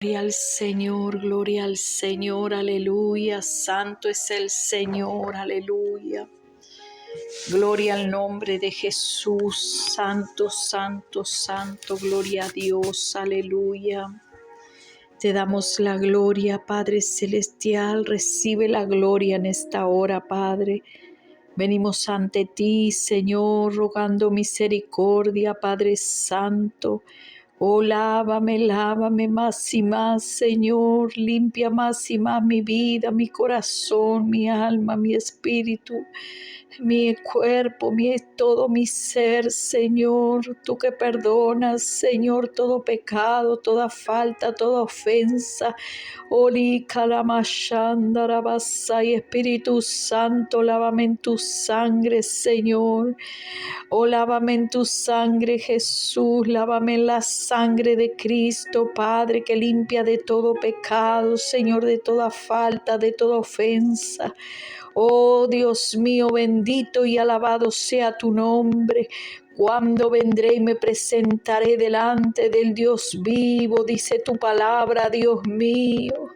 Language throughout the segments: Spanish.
Gloria al Señor, aleluya, santo es el Señor, aleluya. Gloria al nombre de Jesús, santo, santo, santo, gloria a Dios, aleluya. Te damos la gloria, Padre Celestial, recibe la gloria en esta hora, Padre. Venimos ante ti, Señor, rogando misericordia, Padre Santo. Oh, lávame más y más, Señor, limpia más y más mi vida, mi corazón, mi alma, mi espíritu, mi cuerpo, todo mi ser, Señor, tú que perdonas, Señor, todo pecado, toda falta, toda ofensa. Ori Kalamashandarabasai, Espíritu Santo, lávame en tu sangre, Señor. Oh, lávame en tu sangre, Jesús, lávame en la sangre de Cristo, Padre, que limpia de todo pecado, Señor, de toda falta, de toda ofensa. Oh, Dios mío, bendito y alabado sea tu nombre. Cuando vendré y me presentaré delante del Dios vivo, dice tu palabra, Dios mío.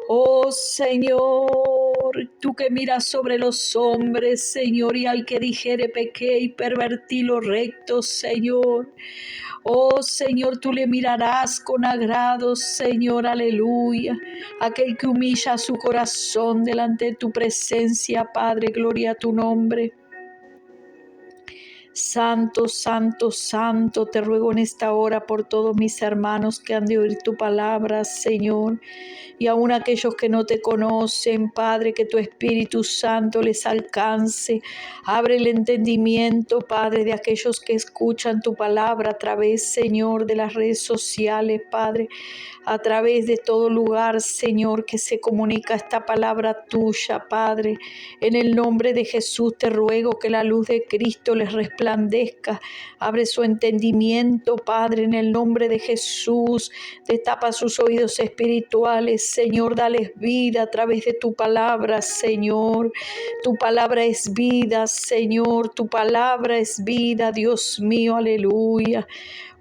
Oh Señor, tú que miras sobre los hombres, Señor, y al que dijere pequé y pervertí lo recto, Señor. Oh Señor, tú le mirarás con agrado, Señor, aleluya. Aquel que humilla su corazón delante de tu presencia, Padre, gloria a tu nombre. Santo, santo, santo, te ruego en esta hora por todos mis hermanos que han de oír tu palabra, Señor, y aún aquellos que no te conocen, Padre, que tu Espíritu Santo les alcance. Abre el entendimiento, Padre, de aquellos que escuchan tu palabra a través, Señor, de las redes sociales, Padre, a través de todo lugar, Señor, que se comunica esta palabra tuya, Padre. En el nombre de Jesús te ruego que la luz de Cristo les resplandezca. Abre su entendimiento, Padre, en el nombre de Jesús. Destapa sus oídos espirituales, Señor, dales vida a través de tu palabra, Señor. Tu palabra es vida, Señor. Tu palabra es vida, Dios mío, aleluya.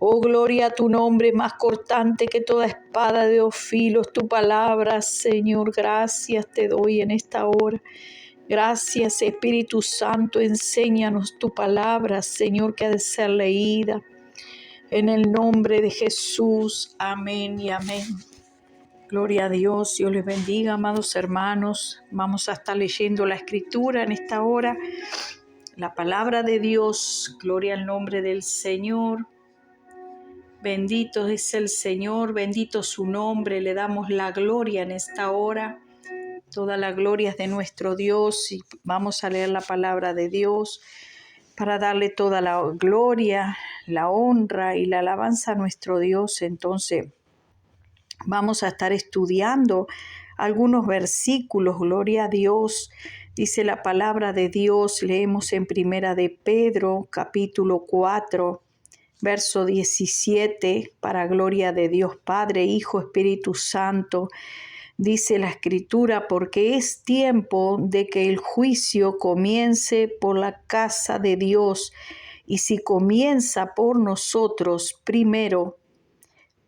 Oh, gloria a tu nombre, más cortante que toda espada de dos filos, tu palabra, Señor. Gracias te doy en esta hora. Gracias, Espíritu Santo, enséñanos tu palabra, Señor, que ha de ser leída. En el nombre de Jesús, amén y amén. Gloria a Dios, Dios les bendiga, amados hermanos. Vamos a estar leyendo la Escritura en esta hora. La palabra de Dios, gloria al nombre del Señor. Bendito es el Señor, bendito su nombre, le damos la gloria en esta hora. Toda la gloria es de nuestro Dios y vamos a leer la palabra de Dios para darle toda la gloria, la honra y la alabanza a nuestro Dios. Entonces vamos a estar estudiando algunos versículos, gloria a Dios. Dice la palabra de Dios, leemos en Primera de Pedro, capítulo 4, verso 17, para gloria de Dios Padre, Hijo, Espíritu Santo. Dice la Escritura, porque es tiempo de que el juicio comience por la casa de Dios, y si comienza por nosotros primero,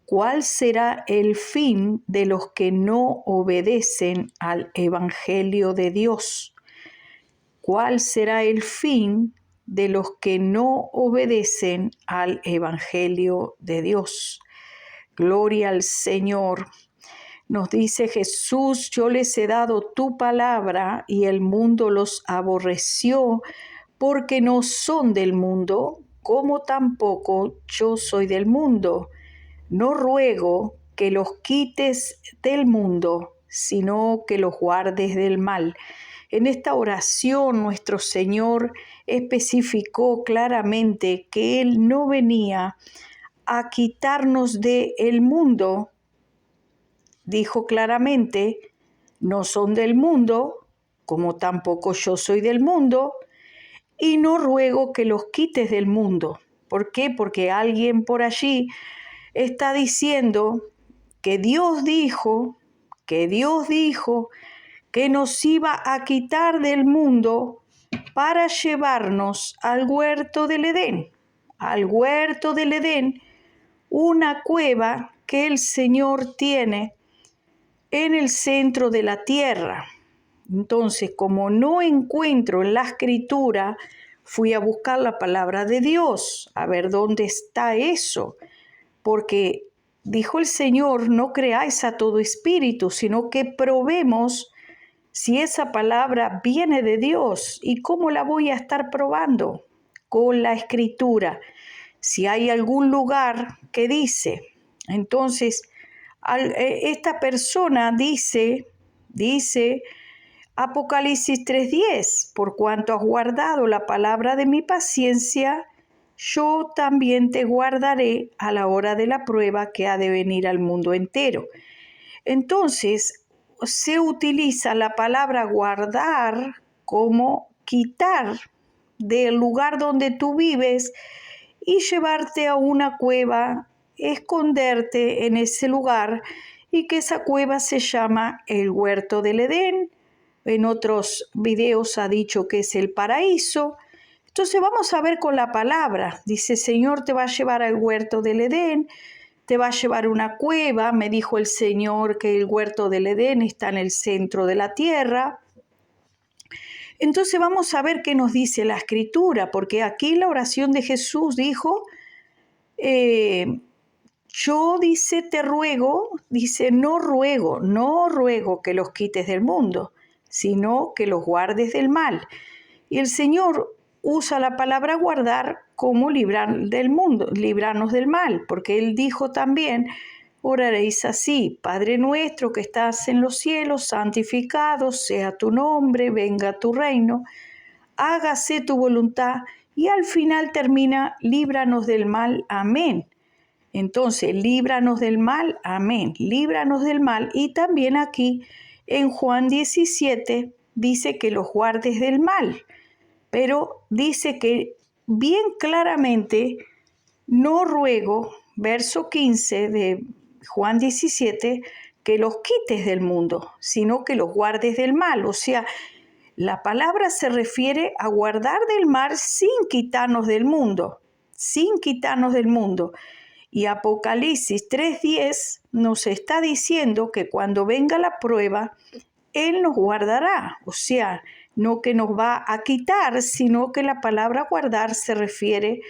¿cuál será el fin de los que no obedecen al Evangelio de Dios? ¿Cuál será el fin de los que no obedecen al Evangelio de Dios? Gloria al Señor. Nos dice Jesús, yo les he dado tu palabra y el mundo los aborreció porque no son del mundo, como tampoco yo soy del mundo. No ruego que los quites del mundo, sino que los guardes del mal. En esta oración nuestro Señor especificó claramente que Él no venía a quitarnos del mundo. Dijo claramente, no son del mundo, como tampoco yo soy del mundo, y no ruego que los quites del mundo. ¿Por qué? Porque alguien por allí está diciendo que Dios dijo que nos iba a quitar del mundo para llevarnos al huerto del Edén, una cueva que el Señor tiene en el centro de la tierra. Entonces, como no encuentro en la Escritura, fui a buscar la palabra de Dios, a ver dónde está eso, porque dijo el Señor, no creáis a todo espíritu, sino que probemos si esa palabra viene de Dios. ¿Y cómo la voy a estar probando? Con la Escritura. Si hay algún lugar que dice, entonces esta persona dice Apocalipsis 3:10, por cuanto has guardado la palabra de mi paciencia, yo también te guardaré a la hora de la prueba que ha de venir al mundo entero. Entonces, se utiliza la palabra guardar como quitar del lugar donde tú vives y llevarte a una cueva, esconderte en ese lugar, y que esa cueva se llama el huerto del Edén. En otros videos ha dicho que es el paraíso. Entonces vamos a ver con la palabra. Dice, Señor te va a llevar al huerto del Edén, te va a llevar a una cueva. Me dijo el Señor que el huerto del Edén está en el centro de la tierra. Entonces vamos a ver qué nos dice la Escritura, porque aquí la oración de Jesús dijo, yo, dice, te ruego, dice, no ruego que los quites del mundo, sino que los guardes del mal. Y el Señor usa la palabra guardar como librarnos del mal, porque Él dijo también, oraréis así, Padre nuestro que estás en los cielos, santificado sea tu nombre, venga tu reino, hágase tu voluntad, y al final termina, líbranos del mal, amén. Entonces, líbranos del mal, amén, líbranos del mal. Y también aquí en Juan 17 dice que los guardes del mal, pero dice que bien claramente, no ruego, verso 15 de Juan 17, que los quites del mundo, sino que los guardes del mal. O sea, la palabra se refiere a guardar del mal sin quitarnos del mundo, sin quitarnos del mundo. Y Apocalipsis 3:10 nos está diciendo que cuando venga la prueba, Él nos guardará. O sea, no que nos va a quitar, sino que la palabra guardar se refiere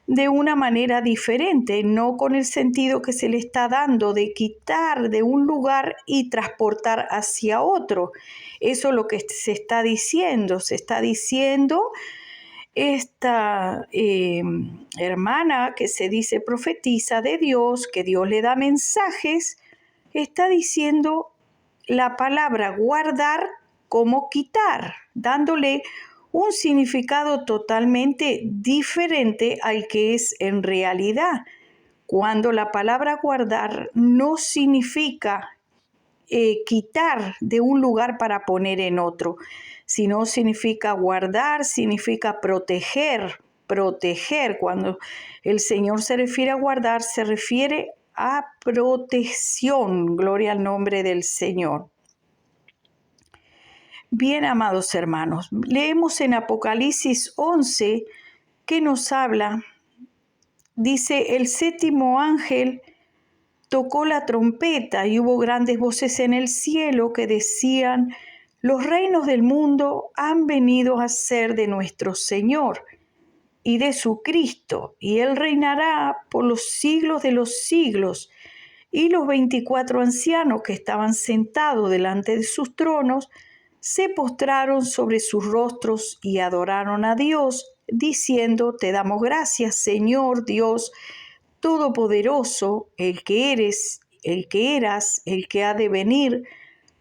de una manera diferente, no con el sentido que se le está dando de quitar de un lugar y transportar hacia otro. Eso es lo que se está diciendo. Se está diciendo esta hermana que se dice profetiza de Dios, que Dios le da mensajes, está diciendo la palabra guardar como quitar, dándole un significado totalmente diferente al que es en realidad. Cuando la palabra guardar no significa quitar de un lugar para poner en otro, sino significa guardar, significa proteger. Cuando el Señor se refiere a guardar, se refiere a protección. Gloria al nombre del Señor. Bien, amados hermanos, leemos en Apocalipsis 11 que nos habla, dice, el séptimo ángel tocó la trompeta y hubo grandes voces en el cielo que decían, los reinos del mundo han venido a ser de nuestro Señor y de su Cristo, y Él reinará por los siglos de los siglos. Y los 24 ancianos que estaban sentados delante de sus tronos se postraron sobre sus rostros y adoraron a Dios, diciendo, te damos gracias, Señor Dios Todopoderoso, el que eres, el que eras, el que ha de venir,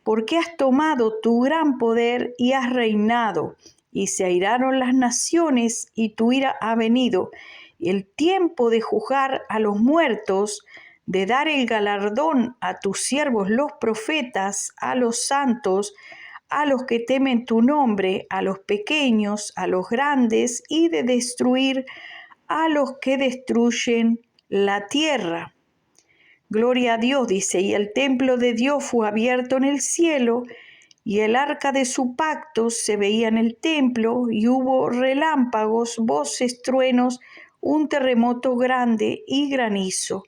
porque has tomado tu gran poder y has reinado, y se airaron las naciones, y tu ira ha venido, y el tiempo de juzgar a los muertos, de dar el galardón a tus siervos los profetas, a los santos, a los que temen tu nombre, a los pequeños, a los grandes, y de destruir a los que destruyen la tierra. Gloria a Dios, dice, y el templo de Dios fue abierto en el cielo, y el arca de su pacto se veía en el templo, y hubo relámpagos, voces, truenos, un terremoto grande y granizo.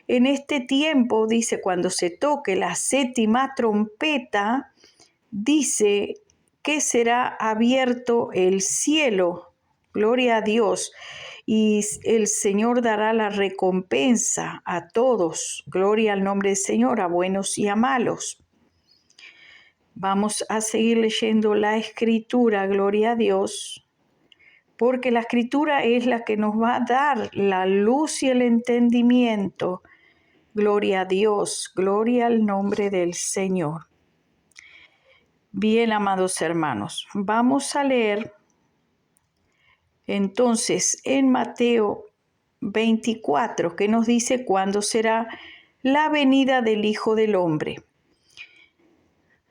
En este tiempo, dice, cuando se toque la séptima trompeta, dice que será abierto el cielo. Gloria a Dios. Y el Señor dará la recompensa a todos. Gloria al nombre del Señor, a buenos y a malos. Vamos a seguir leyendo la Escritura, gloria a Dios, porque la Escritura es la que nos va a dar la luz y el entendimiento. Gloria a Dios, gloria al nombre del Señor. Bien, amados hermanos, vamos a leer entonces en Mateo 24, que nos dice cuándo será la venida del Hijo del Hombre.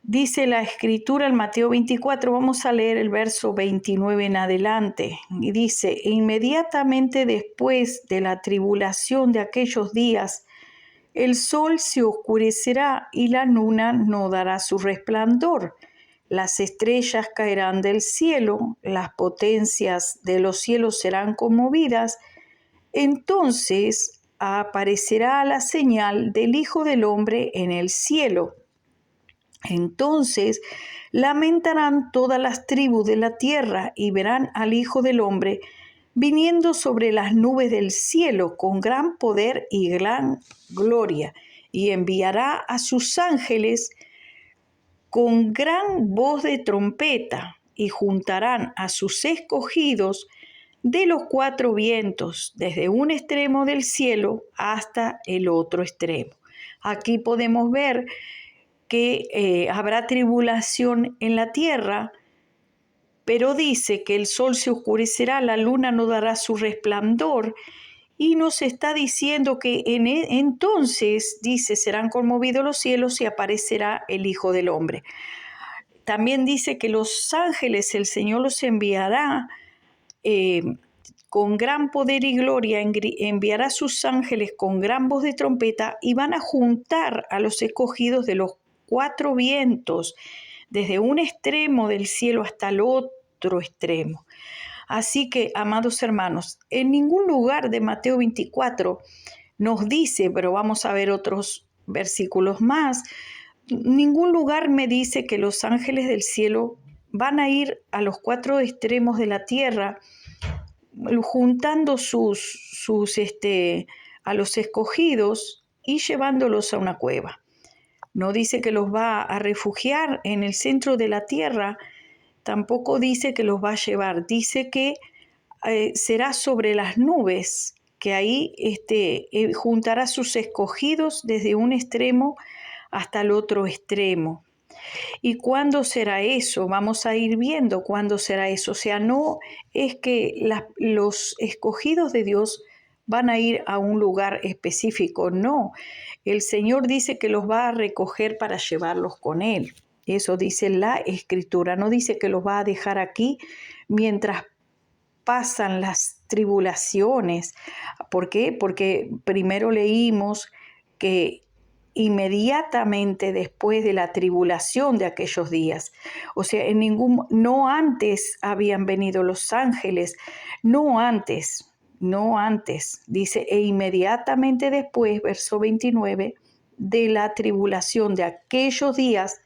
Dice la Escritura en Mateo 24, vamos a leer el verso 29 en adelante, y dice: inmediatamente después de la tribulación de aquellos días, el sol se oscurecerá y la luna no dará su resplandor. Las estrellas caerán del cielo, las potencias de los cielos serán conmovidas. Entonces aparecerá la señal del Hijo del Hombre en el cielo. Entonces lamentarán todas las tribus de la tierra y verán al Hijo del Hombre viniendo sobre las nubes del cielo con gran poder y gran gloria, y enviará a sus ángeles con gran voz de trompeta, y juntarán a sus escogidos de los cuatro vientos, desde un extremo del cielo hasta el otro extremo. Aquí podemos ver que habrá tribulación en la tierra, pero dice que el sol se oscurecerá, la luna no dará su resplandor, y nos está diciendo que entonces, dice, serán conmovidos los cielos y aparecerá el Hijo del Hombre. También dice que los ángeles, el Señor los enviará con gran poder y gloria, enviará a sus ángeles con gran voz de trompeta y van a juntar a los escogidos de los cuatro vientos, desde un extremo del cielo hasta el otro extremo. Así que, amados hermanos, en ningún lugar de Mateo 24 nos dice, pero vamos a ver otros versículos más, ningún lugar me dice que los ángeles del cielo van a ir a los cuatro extremos de la tierra juntando a los escogidos y llevándolos a una cueva. No dice que los va a refugiar en el centro de la tierra, tampoco dice que los va a llevar, dice que será sobre las nubes, que ahí juntará sus escogidos desde un extremo hasta el otro extremo. ¿Y cuándo será eso? Vamos a ir viendo cuándo será eso. O sea, no es que los escogidos de Dios van a ir a un lugar específico, no. El Señor dice que los va a recoger para llevarlos con Él. Eso dice la Escritura, no dice que los va a dejar aquí mientras pasan las tribulaciones. ¿Por qué? Porque primero leímos que inmediatamente después de la tribulación de aquellos días. O sea, no antes habían venido los ángeles, no antes, dice, e inmediatamente después, verso 29, de la tribulación de aquellos días,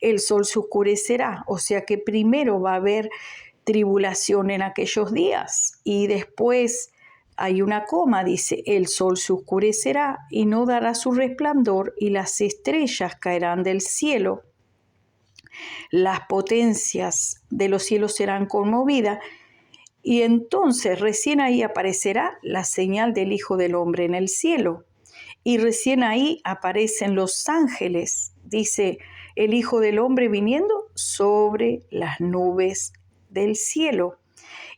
el sol se oscurecerá. O sea que primero va a haber tribulación en aquellos días y después hay una coma, dice, el sol se oscurecerá y no dará su resplandor y las estrellas caerán del cielo. Las potencias de los cielos serán conmovidas y entonces recién ahí aparecerá la señal del Hijo del Hombre en el cielo. Y recién ahí aparecen los ángeles, dice, el Hijo del Hombre viniendo sobre las nubes del cielo.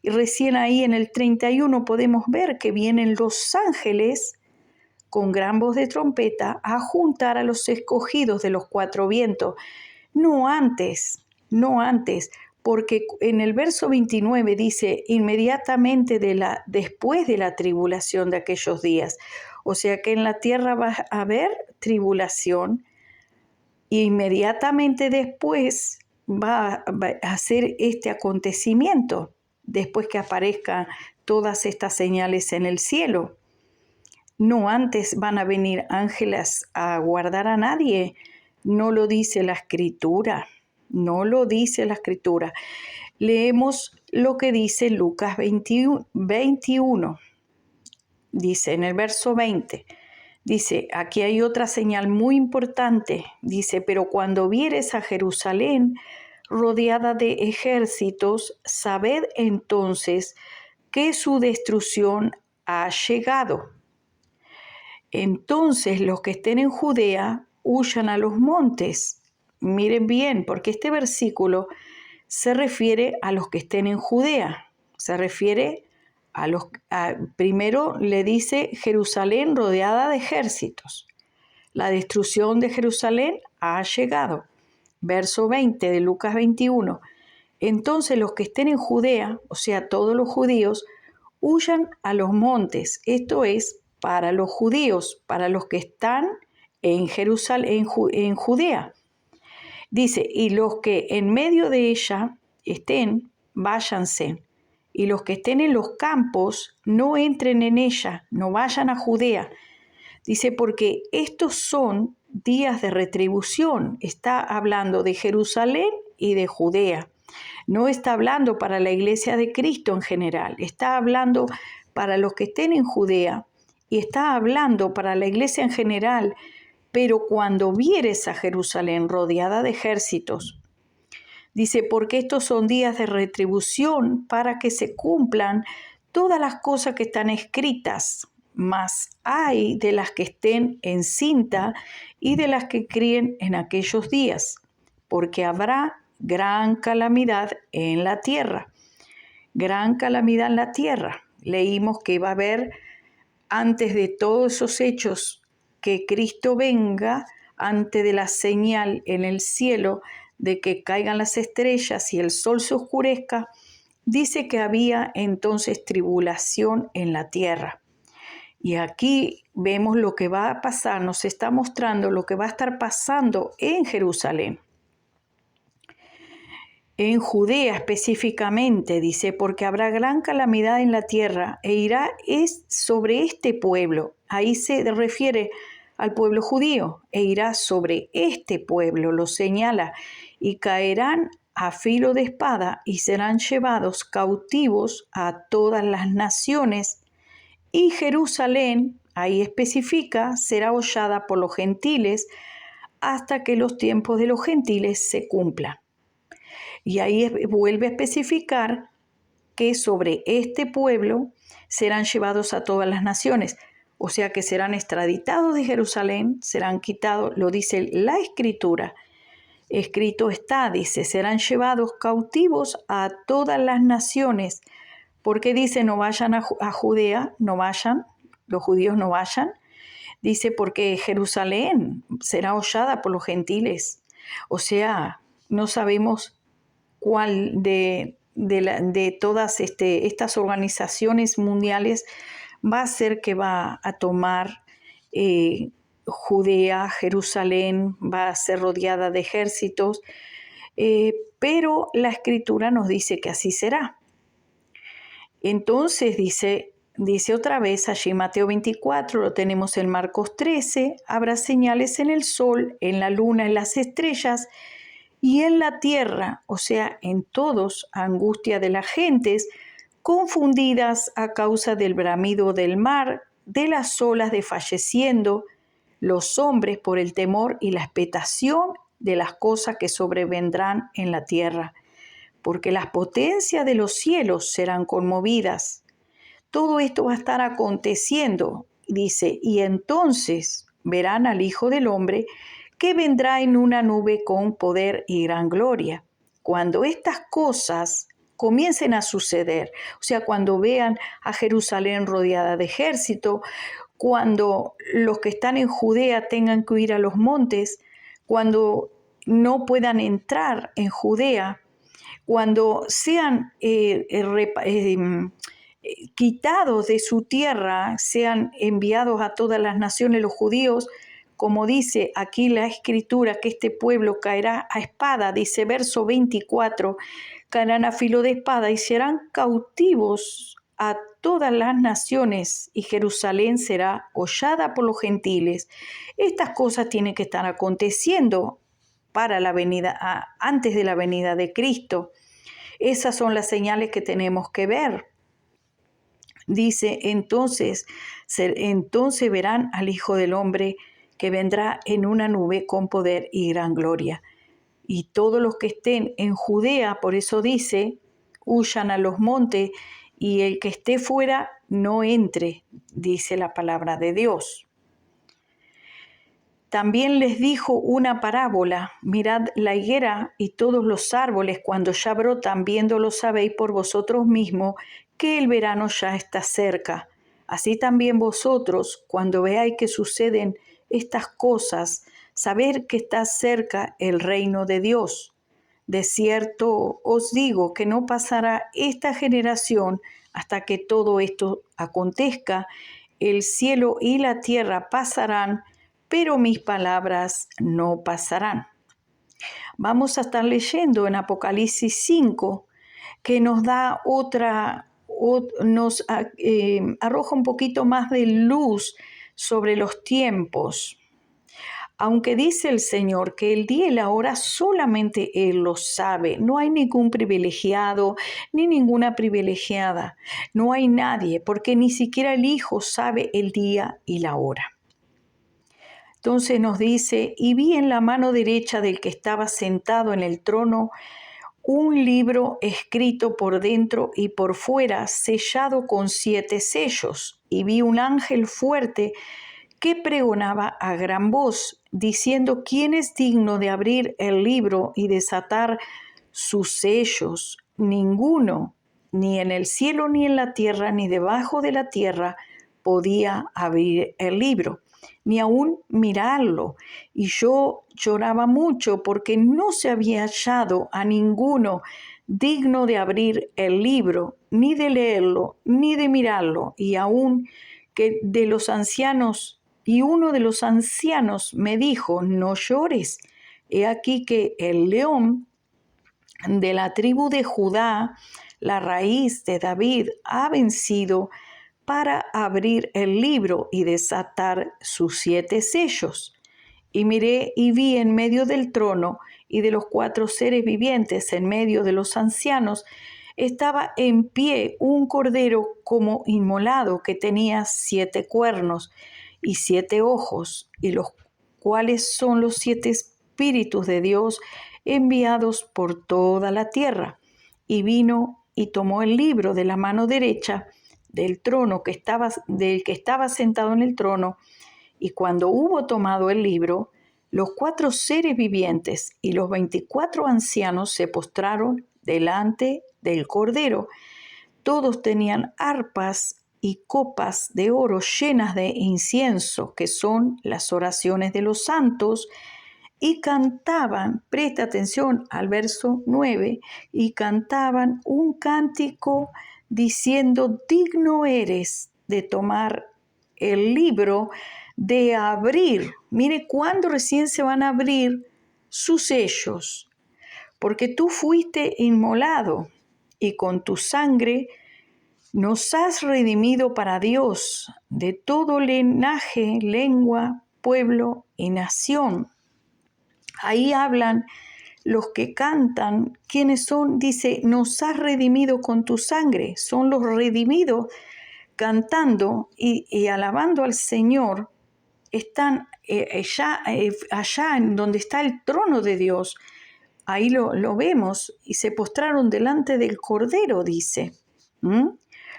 Y recién ahí en el 31 podemos ver que vienen los ángeles con gran voz de trompeta a juntar a los escogidos de los cuatro vientos. No antes, porque en el verso 29 dice inmediatamente después de la tribulación de aquellos días. O sea que en la tierra va a haber tribulación y inmediatamente después va a hacer este acontecimiento, después que aparezcan todas estas señales en el cielo. No, antes van a venir ángeles a guardar a nadie. No lo dice la Escritura. No lo dice la Escritura. Leemos lo que dice Lucas 21. Dice en el verso 20. Dice, aquí hay otra señal muy importante. Dice, pero cuando vieres a Jerusalén rodeada de ejércitos, sabed entonces que su destrucción ha llegado. Entonces los que estén en Judea huyan a los montes. Miren bien, porque este versículo se refiere a los que estén en Judea. Se refiere primero le dice Jerusalén rodeada de ejércitos. La destrucción de Jerusalén ha llegado. Verso 20 de Lucas 21. Entonces los que estén en Judea, o sea, todos los judíos, huyan a los montes. Esto es para los judíos, para los que están en Jerusalén, en Judea. Dice, y los que en medio de ella estén, váyanse. Y los que estén en los campos, no entren en ella, no vayan a Judea. Dice, porque estos son días de retribución. Está hablando de Jerusalén y de Judea. No está hablando para la iglesia de Cristo en general. Está hablando para los que estén en Judea. Y está hablando para la iglesia en general. Pero cuando vieres a Jerusalén rodeada de ejércitos, dice, porque estos son días de retribución para que se cumplan todas las cosas que están escritas, mas hay de las que estén encinta y de las que críen en aquellos días, porque habrá gran calamidad en la tierra. Gran calamidad en la tierra. Leímos que iba a haber, antes de todos esos hechos, que Cristo venga, antes de la señal en el cielo, de que caigan las estrellas y el sol se oscurezca, dice que había entonces tribulación en la tierra. Y aquí vemos lo que va a pasar, nos está mostrando lo que va a estar pasando en Jerusalén. En Judea específicamente, dice, porque habrá gran calamidad en la tierra e irá sobre este pueblo. Ahí se refiere al pueblo judío, e irá sobre este pueblo, lo señala, y caerán a filo de espada y serán llevados cautivos a todas las naciones. Y Jerusalén, ahí especifica, será hollada por los gentiles hasta que los tiempos de los gentiles se cumplan. Y ahí vuelve a especificar que sobre este pueblo serán llevados a todas las naciones. O sea que serán extraditados de Jerusalén, serán quitados, lo dice la Escritura. Escrito está, dice, serán llevados cautivos a todas las naciones. Porque dice, no vayan a Judea, no vayan, los judíos no vayan. Dice, porque Jerusalén será hollada por los gentiles. O sea, no sabemos cuál de todas estas organizaciones mundiales va a ser que va a tomar Judea, Jerusalén, va a ser rodeada de ejércitos, pero la Escritura nos dice que así será. Entonces dice otra vez allí Mateo 24, lo tenemos en Marcos 13, habrá señales en el sol, en la luna, en las estrellas y en la tierra, o sea, en todos, angustia de las gentes, confundidas a causa del bramido del mar, de las olas desfalleciendo, los hombres por el temor y la expectación de las cosas que sobrevendrán en la tierra, porque las potencias de los cielos serán conmovidas. Todo esto va a estar aconteciendo, dice, y entonces verán al Hijo del Hombre que vendrá en una nube con poder y gran gloria. Cuando estas cosas comiencen a suceder, o sea, cuando vean a Jerusalén rodeada de ejército, cuando los que están en Judea tengan que ir a los montes, cuando no puedan entrar en Judea, cuando sean quitados de su tierra, sean enviados a todas las naciones los judíos, como dice aquí la Escritura, que este pueblo caerá a espada, dice verso 24, caerán a filo de espada y serán cautivos a todas las naciones y Jerusalén será hollada por los gentiles. Estas cosas tienen que estar aconteciendo para la venida, antes de la venida de Cristo. Esas son las señales que tenemos que ver. Dice, entonces verán al Hijo del Hombre que vendrá en una nube con poder y gran gloria. Y todos los que estén en Judea, por eso dice, huyan a los montes, y el que esté fuera no entre, dice la palabra de Dios. También les dijo una parábola: mirad la higuera y todos los árboles cuando ya brotan, viéndolo sabéis por vosotros mismos que el verano ya está cerca. Así también vosotros, cuando veáis que suceden estas cosas, saber que está cerca el reino de Dios. De cierto os digo que no pasará esta generación hasta que todo esto acontezca. El cielo y la tierra pasarán, pero mis palabras no pasarán. Vamos a estar leyendo en Apocalipsis 5, que nos da nos arroja un poquito más de luz sobre los tiempos. Aunque dice el Señor que el día y la hora solamente Él lo sabe, no hay ningún privilegiado ni ninguna privilegiada, no hay nadie, porque ni siquiera el Hijo sabe el día y la hora. Entonces nos dice, y vi en la mano derecha del que estaba sentado en el trono un libro escrito por dentro y por fuera, sellado con 7 sellos, y vi un ángel fuerte que pregonaba a gran voz, diciendo: ¿quién es digno de abrir el libro y desatar sus sellos? Ninguno, ni en el cielo, ni en la tierra, ni debajo de la tierra, podía abrir el libro, ni aún mirarlo. Y yo lloraba mucho porque no se había hallado a ninguno digno de abrir el libro, ni de leerlo, ni de mirarlo. Y aún que de los ancianos, y uno de los ancianos me dijo: no llores, he aquí que el león de la tribu de Judá, la raíz de David, ha vencido para abrir el libro y desatar sus 7 sellos. Y miré y vi en medio del trono y de los 4 seres vivientes, en medio de los ancianos, estaba en pie un cordero como inmolado, que tenía 7 cuernos y 7 ojos, y los cuales son los 7 espíritus de Dios enviados por toda la tierra. Y vino y tomó el libro de la mano derecha del que estaba sentado en el trono, y cuando hubo tomado el libro, los 4 seres vivientes y los 24 ancianos se postraron delante del Cordero. Todos tenían arpas y copas de oro llenas de incienso, que son las oraciones de los santos, y cantaban, presta atención al verso 9, y cantaban un cántico diciendo: digno eres de tomar el libro, de abrir. Mire cuándo recién se van a abrir sus sellos, porque tú fuiste inmolado y con tu sangre nos has redimido para Dios de todo linaje, lengua, pueblo y nación. Ahí hablan los que cantan, ¿quiénes son? Dice: nos has redimido con tu sangre. Son los redimidos cantando y alabando al Señor. Están allá en donde está el trono de Dios. Ahí lo vemos, y se postraron delante del Cordero, dice.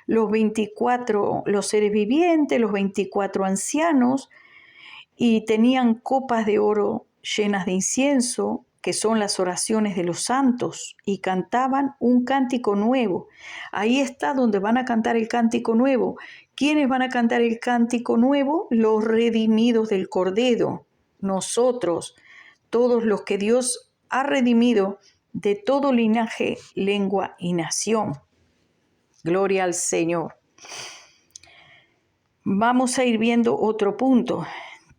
Los 24, los seres vivientes, los 24 ancianos, y tenían copas de oro llenas de incienso, que son las oraciones de los santos, y cantaban un cántico nuevo. Ahí está donde van a cantar el cántico nuevo. ¿Quiénes van a cantar el cántico nuevo? Los redimidos del Cordero, nosotros, todos los que Dios ha redimido de todo linaje, lengua y nación. Gloria al Señor. Vamos a ir viendo otro punto.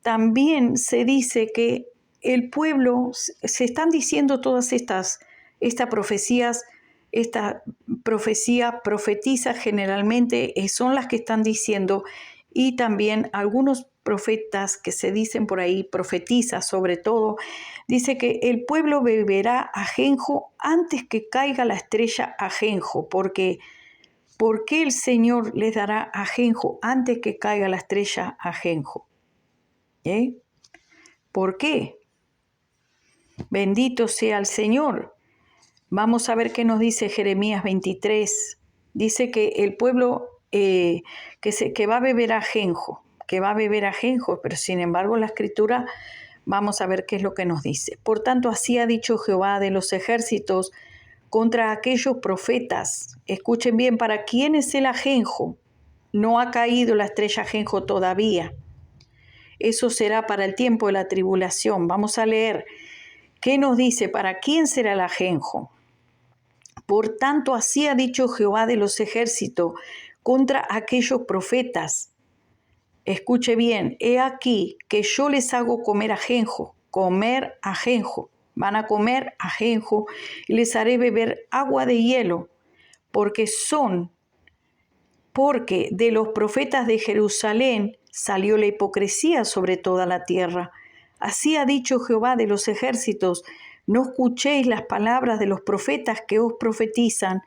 También se dice que el pueblo, se están diciendo todas estas profecías esta profecía, profetiza generalmente, son las que están diciendo, y también algunos profetas que se dicen por ahí, profetiza sobre todo, dice que el pueblo beberá ajenjo antes que caiga la estrella ajenjo, porque ¿por qué el Señor les dará ajenjo antes que caiga la estrella ajenjo? ¿Por qué? Bendito sea el Señor. Vamos a ver qué nos dice Jeremías 23. Dice que el pueblo que va a beber ajenjo, pero sin embargo la Escritura, vamos a ver qué es lo que nos dice. Por tanto, así ha dicho Jehová de los ejércitos contra aquellos profetas. Escuchen bien, ¿para quién es el ajenjo? No ha caído la estrella ajenjo todavía. Eso será para el tiempo de la tribulación. Vamos a leer qué nos dice, ¿para quién será el ajenjo? Por tanto, así ha dicho Jehová de los ejércitos contra aquellos profetas. Escuche bien, he aquí que yo les hago comer ajenjo. Van a comer ajenjo y les haré beber agua de hielo, porque de los profetas de Jerusalén salió la hipocresía sobre toda la tierra. Así ha dicho Jehová de los ejércitos, no escuchéis las palabras de los profetas que os profetizan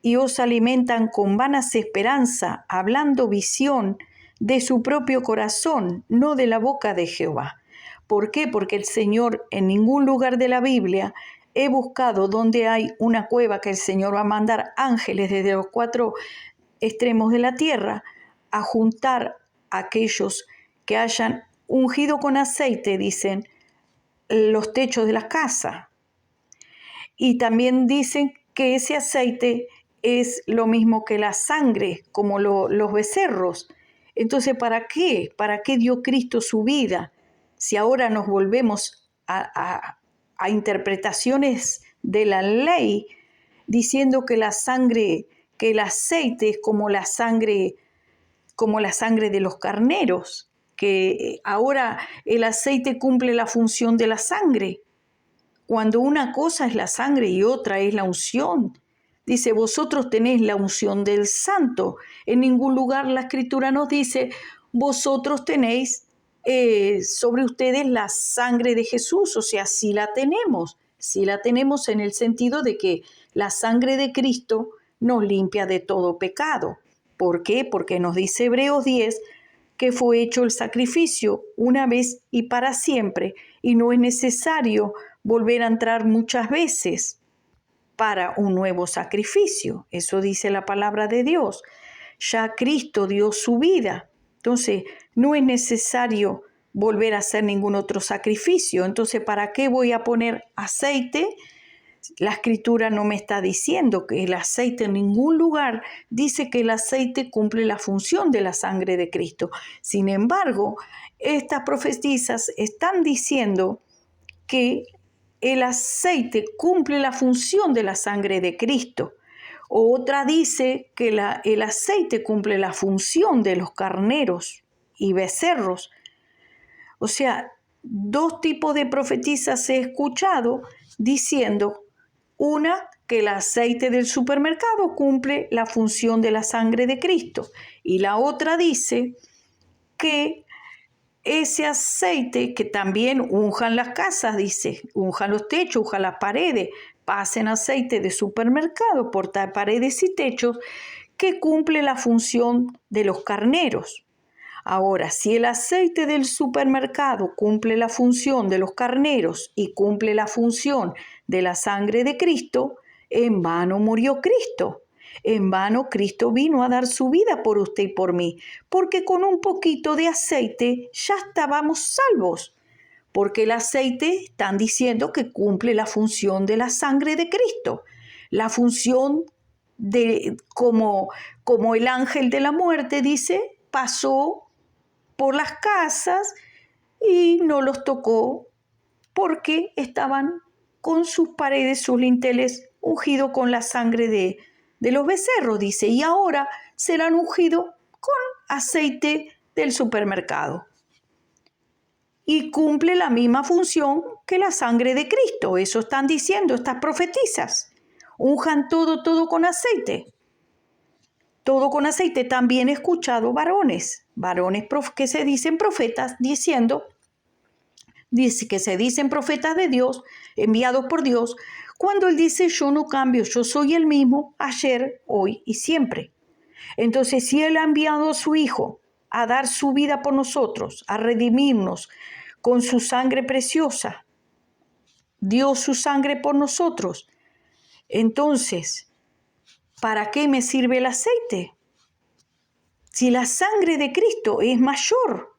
y os alimentan con vanas esperanzas, hablando visión de su propio corazón, no de la boca de Jehová. ¿Por qué? Porque el Señor en ningún lugar de la Biblia he buscado donde hay una cueva que el Señor va a mandar ángeles desde los 4 extremos de la tierra a juntar a aquellos que hayan ungido con aceite, dicen, los techos de las casas. Y también dicen que ese aceite es lo mismo que la sangre, como los becerros. Entonces, ¿para qué? ¿Para qué dio Cristo su vida? Si ahora nos volvemos a interpretaciones de la ley, diciendo que la sangre, que el aceite es como la sangre de los carneros, que ahora el aceite cumple la función de la sangre, cuando una cosa es la sangre y otra es la unción. Dice, vosotros tenéis la unción del santo. En ningún lugar la Escritura nos dice, vosotros tenéis sobre ustedes la sangre de Jesús. O sea, sí la tenemos en el sentido de que la sangre de Cristo nos limpia de todo pecado. ¿Por qué? Porque nos dice Hebreos 10 que fue hecho el sacrificio una vez y para siempre, y no es necesario volver a entrar muchas veces para un nuevo sacrificio. Eso dice la palabra de Dios. Ya Cristo dio su vida. Entonces, no es necesario volver a hacer ningún otro sacrificio. Entonces, ¿para qué voy a poner aceite? La Escritura no me está diciendo que el aceite, en ningún lugar dice que el aceite cumple la función de la sangre de Cristo. Sin embargo, estas profecías están diciendo que el aceite cumple la función de la sangre de Cristo. Otra dice que el aceite cumple la función de los carneros y becerros. O sea, 2 tipos de profetizas he escuchado diciendo, una, que el aceite del supermercado cumple la función de la sangre de Cristo, y la otra dice que ese aceite, que también unjan las casas, dice, unjan los techos, unjan las paredes, pasen aceite de supermercado por paredes y techos, que cumple la función de los carneros. Ahora, si el aceite del supermercado cumple la función de los carneros y cumple la función de la sangre de Cristo, en vano murió Cristo. En vano Cristo vino a dar su vida por usted y por mí, porque con un poquito de aceite ya estábamos salvos. Porque el aceite, están diciendo que cumple la función de la sangre de Cristo, la función de, como el ángel de la muerte, dice, pasó por las casas y no los tocó porque estaban con sus paredes, sus linteles ungidos con la sangre de los becerros, dice, y ahora serán ungidos con aceite del supermercado. Y cumple la misma función que la sangre de Cristo. Eso están diciendo estas profetizas. unjan todo con aceite. Todo con aceite. También he escuchado varones que se dicen profetas, dice que se dicen profetas de Dios, enviados por Dios, cuando Él dice, yo no cambio, yo soy el mismo, ayer, hoy y siempre. Entonces, si Él ha enviado a su Hijo a dar su vida por nosotros, a redimirnos con su sangre preciosa, dio su sangre por nosotros, entonces, ¿para qué me sirve el aceite? Si la sangre de Cristo es mayor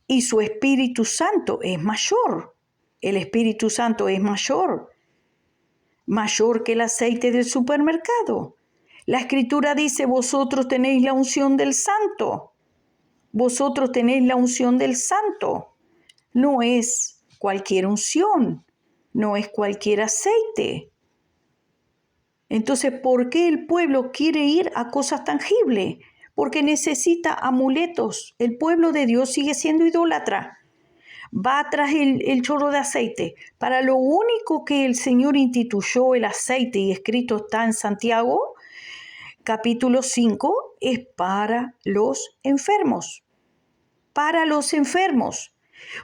y su Espíritu Santo es mayor, el Espíritu Santo es mayor que el aceite del supermercado. La Escritura dice, vosotros tenéis la unción del Santo. Vosotros tenéis la unción del Santo. No es cualquier unción, no es cualquier aceite. Entonces, ¿por qué el pueblo quiere ir a cosas tangibles? Porque necesita amuletos. El pueblo de Dios sigue siendo idólatra. Va tras el chorro de aceite. Para lo único que el Señor instituyó el aceite, y escrito está en Santiago, capítulo 5, es para los enfermos. Para los enfermos.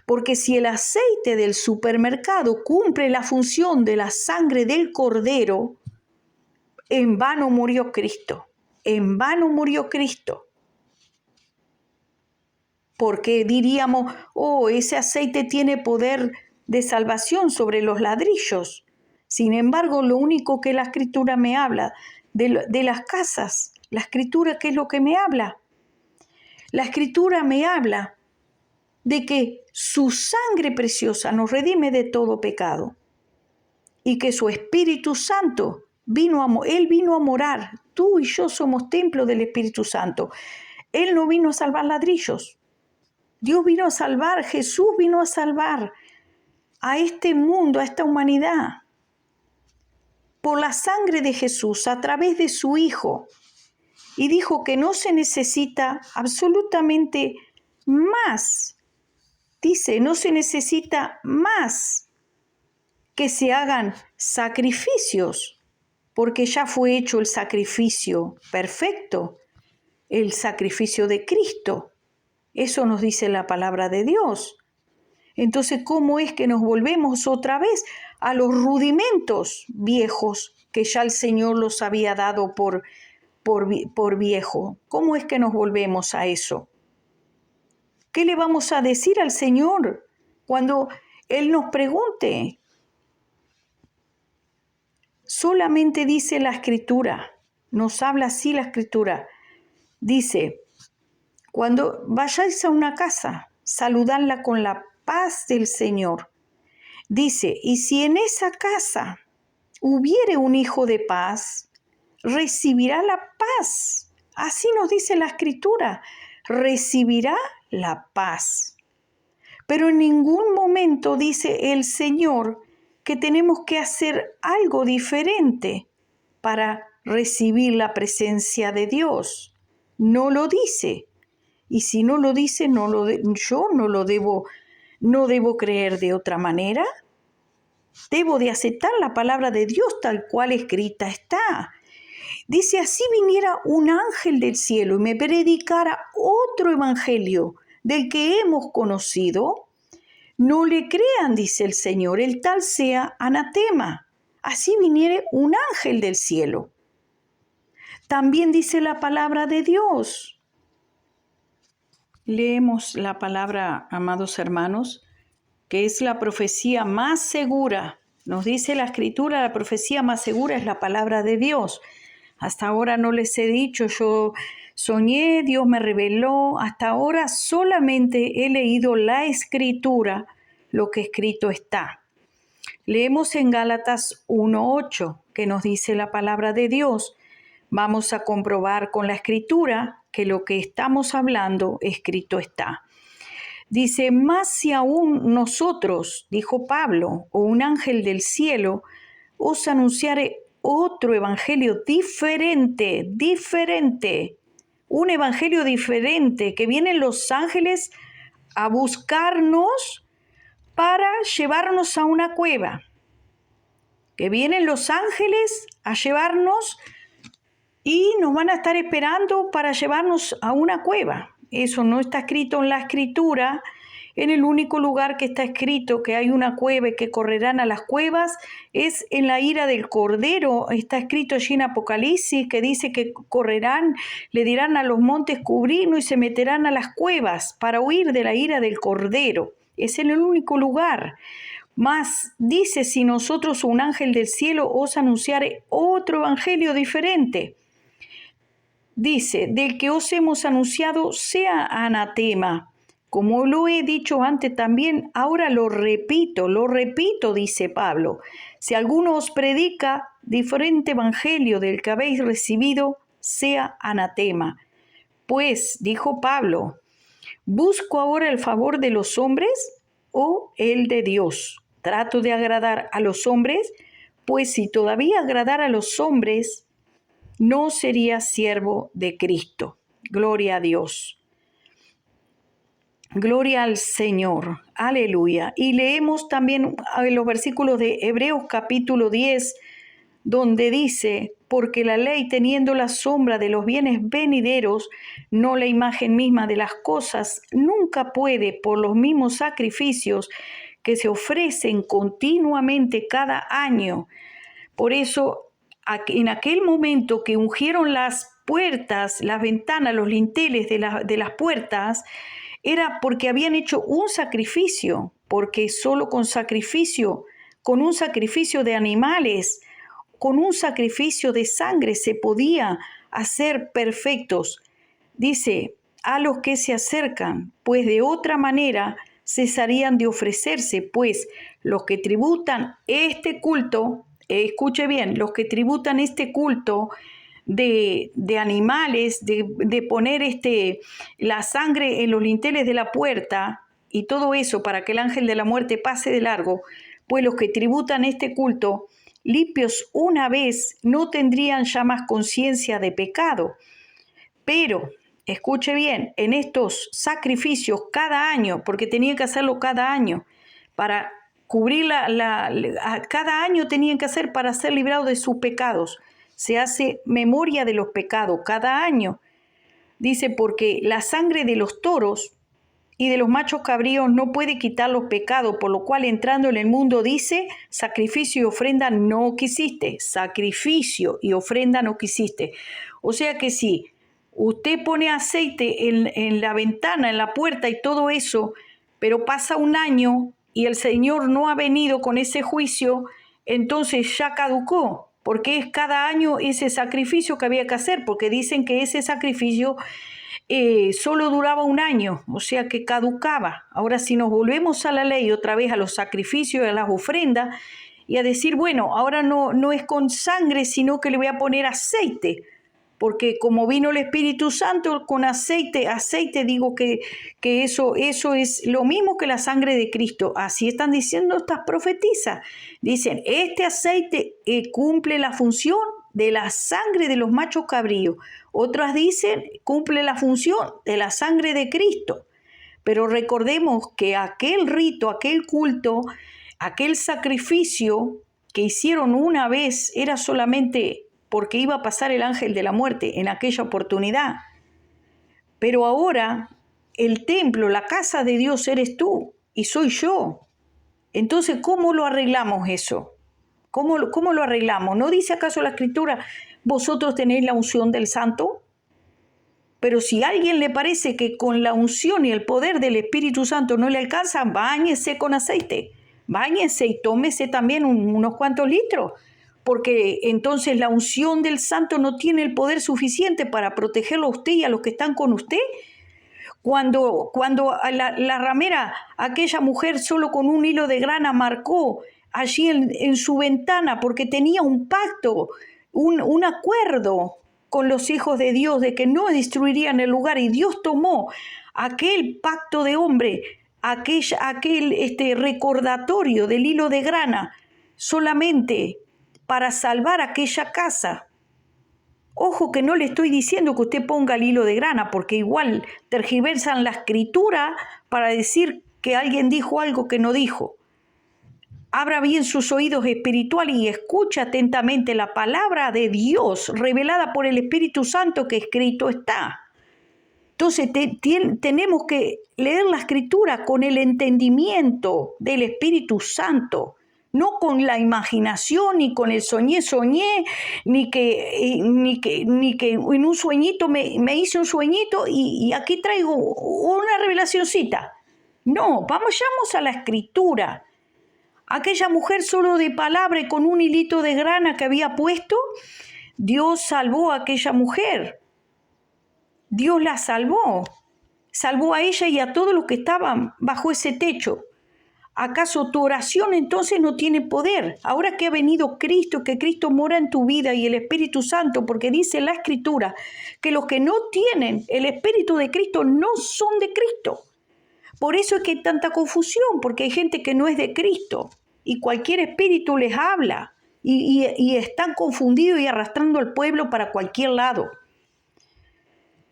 Porque si el aceite del supermercado cumple la función de la sangre del cordero, en vano murió Cristo. En vano murió Cristo. Porque diríamos, ese aceite tiene poder de salvación sobre los ladrillos. Sin embargo, lo único que la Escritura me habla de las casas, la Escritura, ¿qué es lo que me habla? La Escritura me habla de que su sangre preciosa nos redime de todo pecado y que su Espíritu Santo Él vino a morar. Tú y yo somos templo del Espíritu Santo. Él no vino a salvar ladrillos. Dios vino a salvar, Jesús vino a salvar a este mundo, a esta humanidad. Por la sangre de Jesús, a través de su Hijo. Y dijo que no se necesita absolutamente más. Dice, no se necesita más que se hagan sacrificios, porque ya fue hecho el sacrificio perfecto, el sacrificio de Cristo. Eso nos dice la palabra de Dios. Entonces, ¿cómo es que nos volvemos otra vez a los rudimentos viejos que ya el Señor los había dado por viejo? ¿Cómo es que nos volvemos a eso? ¿Qué le vamos a decir al Señor cuando Él nos pregunte? Solamente dice la Escritura, nos habla así la Escritura. Dice, cuando vayáis a una casa, saludadla con la paz del Señor. Dice, y si en esa casa hubiere un hijo de paz, recibirá la paz. Así nos dice la Escritura, recibirá la paz. Pero en ningún momento dice el Señor que tenemos que hacer algo diferente para recibir la presencia de Dios. No lo dice. Y si no lo dice, yo no debo creer de otra manera. Debo de aceptar la palabra de Dios tal cual escrita está. Dice, así viniera un ángel del cielo y me predicara otro evangelio del que hemos conocido, no le crean, dice el Señor, el tal sea anatema. Así viniere un ángel del cielo. También dice la palabra de Dios. Leemos la palabra, amados hermanos, que es la profecía más segura. Nos dice la Escritura, la profecía más segura es la palabra de Dios. Hasta ahora no les he dicho, yo soñé, Dios me reveló. Hasta ahora solamente he leído la Escritura, lo que escrito está. Leemos en Gálatas 1:8, que nos dice la palabra de Dios. Vamos a comprobar con la Escritura que lo que estamos hablando escrito está. Dice, más si aún nosotros, dijo Pablo, o un ángel del cielo, os anunciare otro evangelio diferente, un evangelio diferente, que vienen los ángeles a buscarnos para llevarnos a una cueva. que vienen los ángeles a llevarnos y nos van a estar esperando para llevarnos a una cueva. Eso no está escrito en la Escritura. En el único lugar que está escrito que hay una cueva y que correrán a las cuevas es en la ira del Cordero. Está escrito allí en Apocalipsis que dice que correrán, le dirán a los montes cubrirnos y se meterán a las cuevas para huir de la ira del Cordero. Es en el único lugar. Mas dice, si nosotros, un ángel del cielo, os anunciare otro evangelio diferente. Dice, del que os hemos anunciado sea anatema. Como lo he dicho antes también, ahora lo repito, dice Pablo. Si alguno os predica diferente evangelio del que habéis recibido, sea anatema. Pues, dijo Pablo, ¿busco ahora el favor de los hombres o el de Dios? ¿Trato de agradar a los hombres? Pues si todavía agradara a los hombres, no sería siervo de Cristo. Gloria a Dios. Gloria al Señor. Aleluya. Y leemos también en los versículos de Hebreos capítulo 10, donde dice, porque la ley teniendo la sombra de los bienes venideros, no la imagen misma de las cosas, nunca puede, por los mismos sacrificios que se ofrecen continuamente cada año. Por eso, en aquel momento que ungieron las puertas, las ventanas, los linteles de las puertas, era porque habían hecho un sacrificio, porque solo con un sacrificio de animales, con un sacrificio de sangre se podía hacer perfectos. Dice, a los que se acercan, pues de otra manera cesarían de ofrecerse, pues los que tributan este culto, escuche bien, los que tributan este culto de animales, de poner la sangre en los linteles de la puerta y todo eso para que el ángel de la muerte pase de largo, pues los que tributan este culto, limpios una vez, no tendrían ya más conciencia de pecado. Pero, escuche bien, en estos sacrificios cada año, porque tenía que hacerlo cada año, para cubrir cada año tenían que hacer para ser librados de sus pecados. Se hace memoria de los pecados cada año. Dice, porque la sangre de los toros y de los machos cabríos no puede quitar los pecados, por lo cual entrando en el mundo dice, sacrificio y ofrenda no quisiste, sacrificio y ofrenda no quisiste. O sea que si usted pone aceite en la ventana, en la puerta y todo eso, pero pasa un año y el Señor no ha venido con ese juicio, entonces ya caducó. Porque es cada año ese sacrificio que había que hacer, porque dicen que ese sacrificio solo duraba un año, o sea que caducaba. Ahora si nos volvemos a la ley otra vez, a los sacrificios y a las ofrendas, y a decir, bueno, ahora no es con sangre, sino que le voy a poner aceite, porque como vino el Espíritu Santo con aceite digo que eso es lo mismo que la sangre de Cristo. Así están diciendo estas profetisas. Dicen, este aceite cumple la función de la sangre de los machos cabríos. Otras dicen, cumple la función de la sangre de Cristo. Pero recordemos que aquel rito, aquel culto, aquel sacrificio que hicieron una vez era solamente porque iba a pasar el ángel de la muerte en aquella oportunidad. Pero ahora el templo, la casa de Dios eres tú y soy yo. Entonces, ¿cómo lo arreglamos eso? ¿Cómo lo arreglamos? ¿No dice acaso la Escritura, vosotros tenéis la unción del Santo? Pero si a alguien le parece que con la unción y el poder del Espíritu Santo no le alcanza, báñese con aceite, báñese y tómese también unos cuantos litros, porque entonces la unción del Santo no tiene el poder suficiente para protegerlo a usted y a los que están con usted. Cuando la ramera, aquella mujer solo con un hilo de grana marcó allí en su ventana porque tenía un pacto, un acuerdo con los hijos de Dios de que no destruirían el lugar, y Dios tomó aquel pacto de hombre, aquel recordatorio del hilo de grana solamente para salvar aquella casa. Ojo que no le estoy diciendo que usted ponga el hilo de grana, porque igual tergiversan la Escritura para decir que alguien dijo algo que no dijo. abra bien sus oídos espirituales y escucha atentamente la palabra de Dios revelada por el Espíritu Santo que escrito está. Entonces tenemos que leer la Escritura con el entendimiento del Espíritu Santo, no con la imaginación, ni con el soñé, ni que en un sueñito me hice un sueñito y aquí traigo una revelacioncita. No, vamos a la Escritura. Aquella mujer solo de palabra y con un hilito de grana que había puesto, Dios salvó a aquella mujer. Dios la salvó a ella y a todos los que estaban bajo ese techo. ¿Acaso tu oración entonces no tiene poder? Ahora que ha venido Cristo, que Cristo mora en tu vida y el Espíritu Santo, porque dice la Escritura que los que no tienen el Espíritu de Cristo no son de Cristo. Por eso es que hay tanta confusión, porque hay gente que no es de Cristo y cualquier espíritu les habla y están confundidos y arrastrando al pueblo para cualquier lado.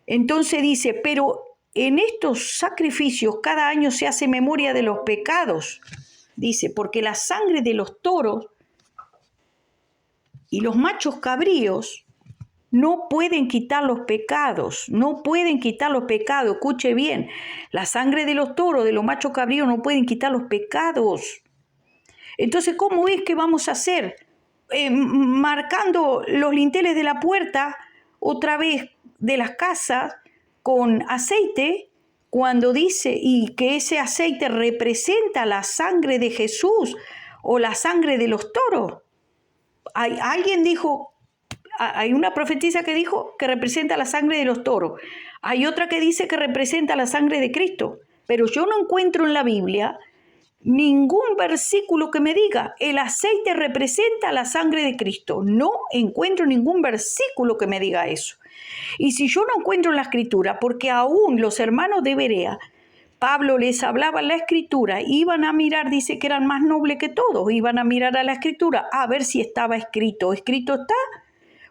Entonces dice, pero en estos sacrificios cada año se hace memoria de los pecados. Dice, porque la sangre de los toros y los machos cabríos no pueden quitar los pecados, Escuche bien, la sangre de los toros, de los machos cabríos no pueden quitar los pecados. Entonces, ¿cómo es que vamos a hacer? Marcando los linteles de la puerta, otra vez de las casas, con aceite, cuando dice, y que ese aceite representa la sangre de Jesús o la sangre de los toros. Alguien dijo, hay una profetisa que dijo que representa la sangre de los toros. Hay otra que dice que representa la sangre de Cristo. Pero yo no encuentro en la Biblia ningún versículo que me diga el aceite representa la sangre de Cristo. No encuentro ningún versículo que me diga eso. Y si yo no encuentro en la Escritura, porque aún los hermanos de Berea, Pablo les hablaba en la Escritura, iban a mirar, dice que eran más nobles que todos, iban a mirar a la Escritura a ver si estaba escrito. ¿Escrito está?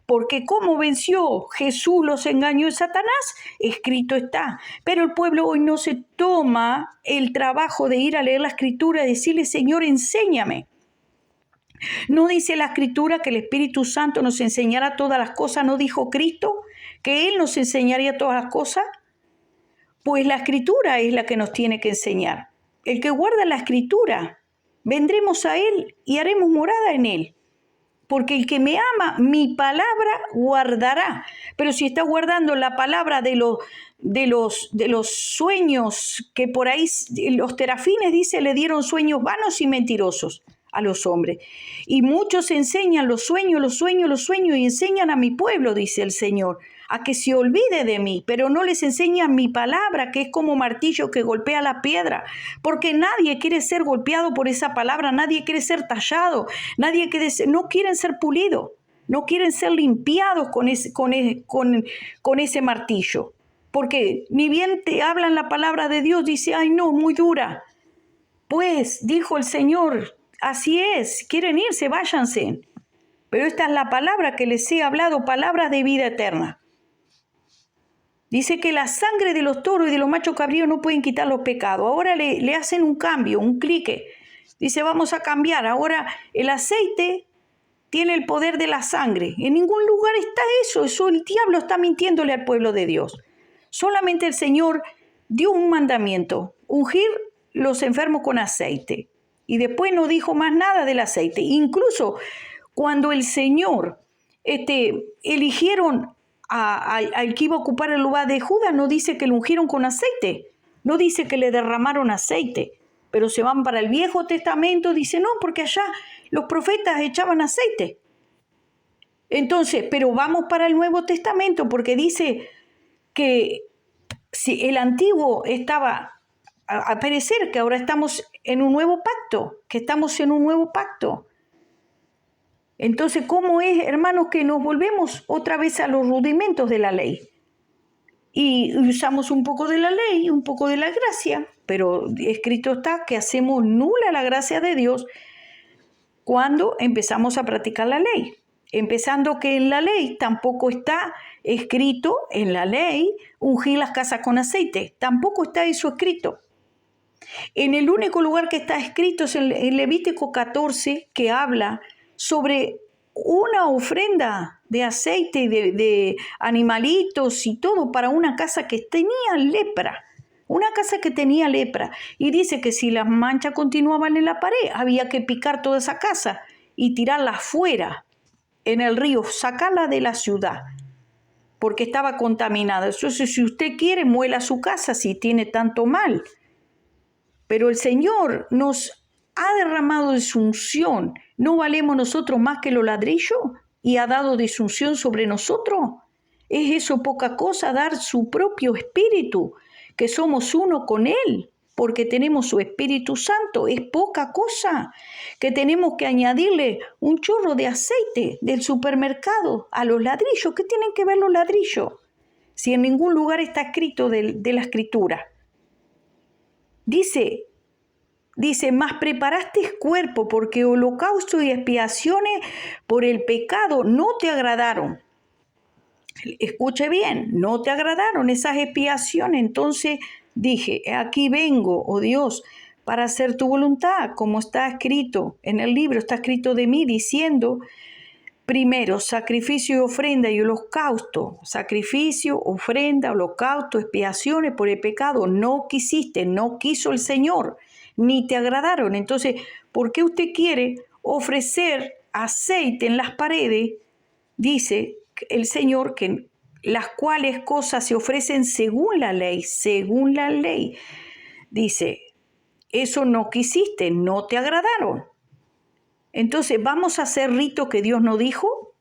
Porque como venció Jesús los engañó de Satanás, escrito está. Pero el pueblo hoy no se toma el trabajo de ir a leer la Escritura y decirle, Señor, enséñame. ¿No dice la Escritura que el Espíritu Santo nos enseñará todas las cosas? ¿No dijo Cristo que Él nos enseñaría todas las cosas? Pues la Escritura es la que nos tiene que enseñar. El que guarda la Escritura, vendremos a Él y haremos morada en Él. Porque el que me ama, mi palabra guardará. Pero si está guardando la palabra de los sueños, que por ahí los terafines, dice, le dieron sueños vanos y mentirosos a los hombres. Y muchos enseñan los sueños y enseñan a mi pueblo, dice el Señor, a que se olvide de mí, pero no les enseñan mi palabra, que es como martillo que golpea la piedra, porque nadie quiere ser golpeado por esa palabra, nadie quiere ser tallado, no quieren ser pulidos, no quieren ser limpiados con ese martillo, porque ni bien te hablan la palabra de Dios, dice, ay no, muy dura. Pues dijo el Señor, así es, quieren irse, váyanse. Pero esta es la palabra que les he hablado, palabras de vida eterna. Dice que la sangre de los toros y de los machos cabríos no pueden quitar los pecados. Ahora le hacen un cambio, un clique. Dice, vamos a cambiar. Ahora el aceite tiene el poder de la sangre. En ningún lugar está eso. El diablo está mintiéndole al pueblo de Dios. Solamente el Señor dio un mandamiento, ungir los enfermos con aceite. Y después no dijo más nada del aceite. Incluso cuando el Señor eligieron al que iba a ocupar el lugar de Judas, no dice que lo ungieron con aceite, no dice que le derramaron aceite, pero se van para el Viejo Testamento, dice no, porque allá los profetas echaban aceite. Entonces, pero vamos para el Nuevo Testamento, porque dice que si el antiguo estaba a perecer, que ahora estamos en un nuevo pacto, Entonces, ¿cómo es, hermanos, que nos volvemos otra vez a los rudimentos de la ley? Y usamos un poco de la ley, un poco de la gracia, pero escrito está que hacemos nula la gracia de Dios cuando empezamos a practicar la ley. Empezando que en la ley tampoco está escrito, en la ley, ungir las casas con aceite. Tampoco está eso escrito. En el único lugar que está escrito es en Levítico 14, que habla sobre una ofrenda de aceite y de animalitos y todo para una casa que tenía lepra. Una casa que tenía lepra. Y dice que si las manchas continuaban en la pared, había que picar toda esa casa y tirarla fuera en el río, sacarla de la ciudad, porque estaba contaminada. Entonces, si usted quiere, muela su casa si tiene tanto mal. Pero el Señor nos ha derramado de su unción. ¿No valemos nosotros más que los ladrillos? Y ha dado de su unción sobre nosotros. ¿Es eso poca cosa, dar su propio espíritu, que somos uno con Él, porque tenemos su Espíritu Santo? Es poca cosa que tenemos que añadirle un chorro de aceite del supermercado a los ladrillos. ¿Qué tienen que ver los ladrillos? Si en ningún lugar está escrito de la Escritura. Dice, mas preparaste cuerpo, porque holocausto y expiaciones por el pecado no te agradaron. Escuche bien, no te agradaron esas expiaciones. Entonces dije, aquí vengo, oh Dios, para hacer tu voluntad, como está escrito en el libro, está escrito de mí, diciendo, primero, sacrificio y ofrenda y holocausto. Sacrificio, ofrenda, holocausto, expiaciones por el pecado. No quisiste, no quiso el Señor, ni te agradaron. Entonces, ¿por qué usted quiere ofrecer aceite en las paredes? Dice el Señor que las cuales cosas se ofrecen según la ley, según la ley. Dice, eso no quisiste, no te agradaron. Entonces, ¿vamos a hacer rito que Dios no dijo?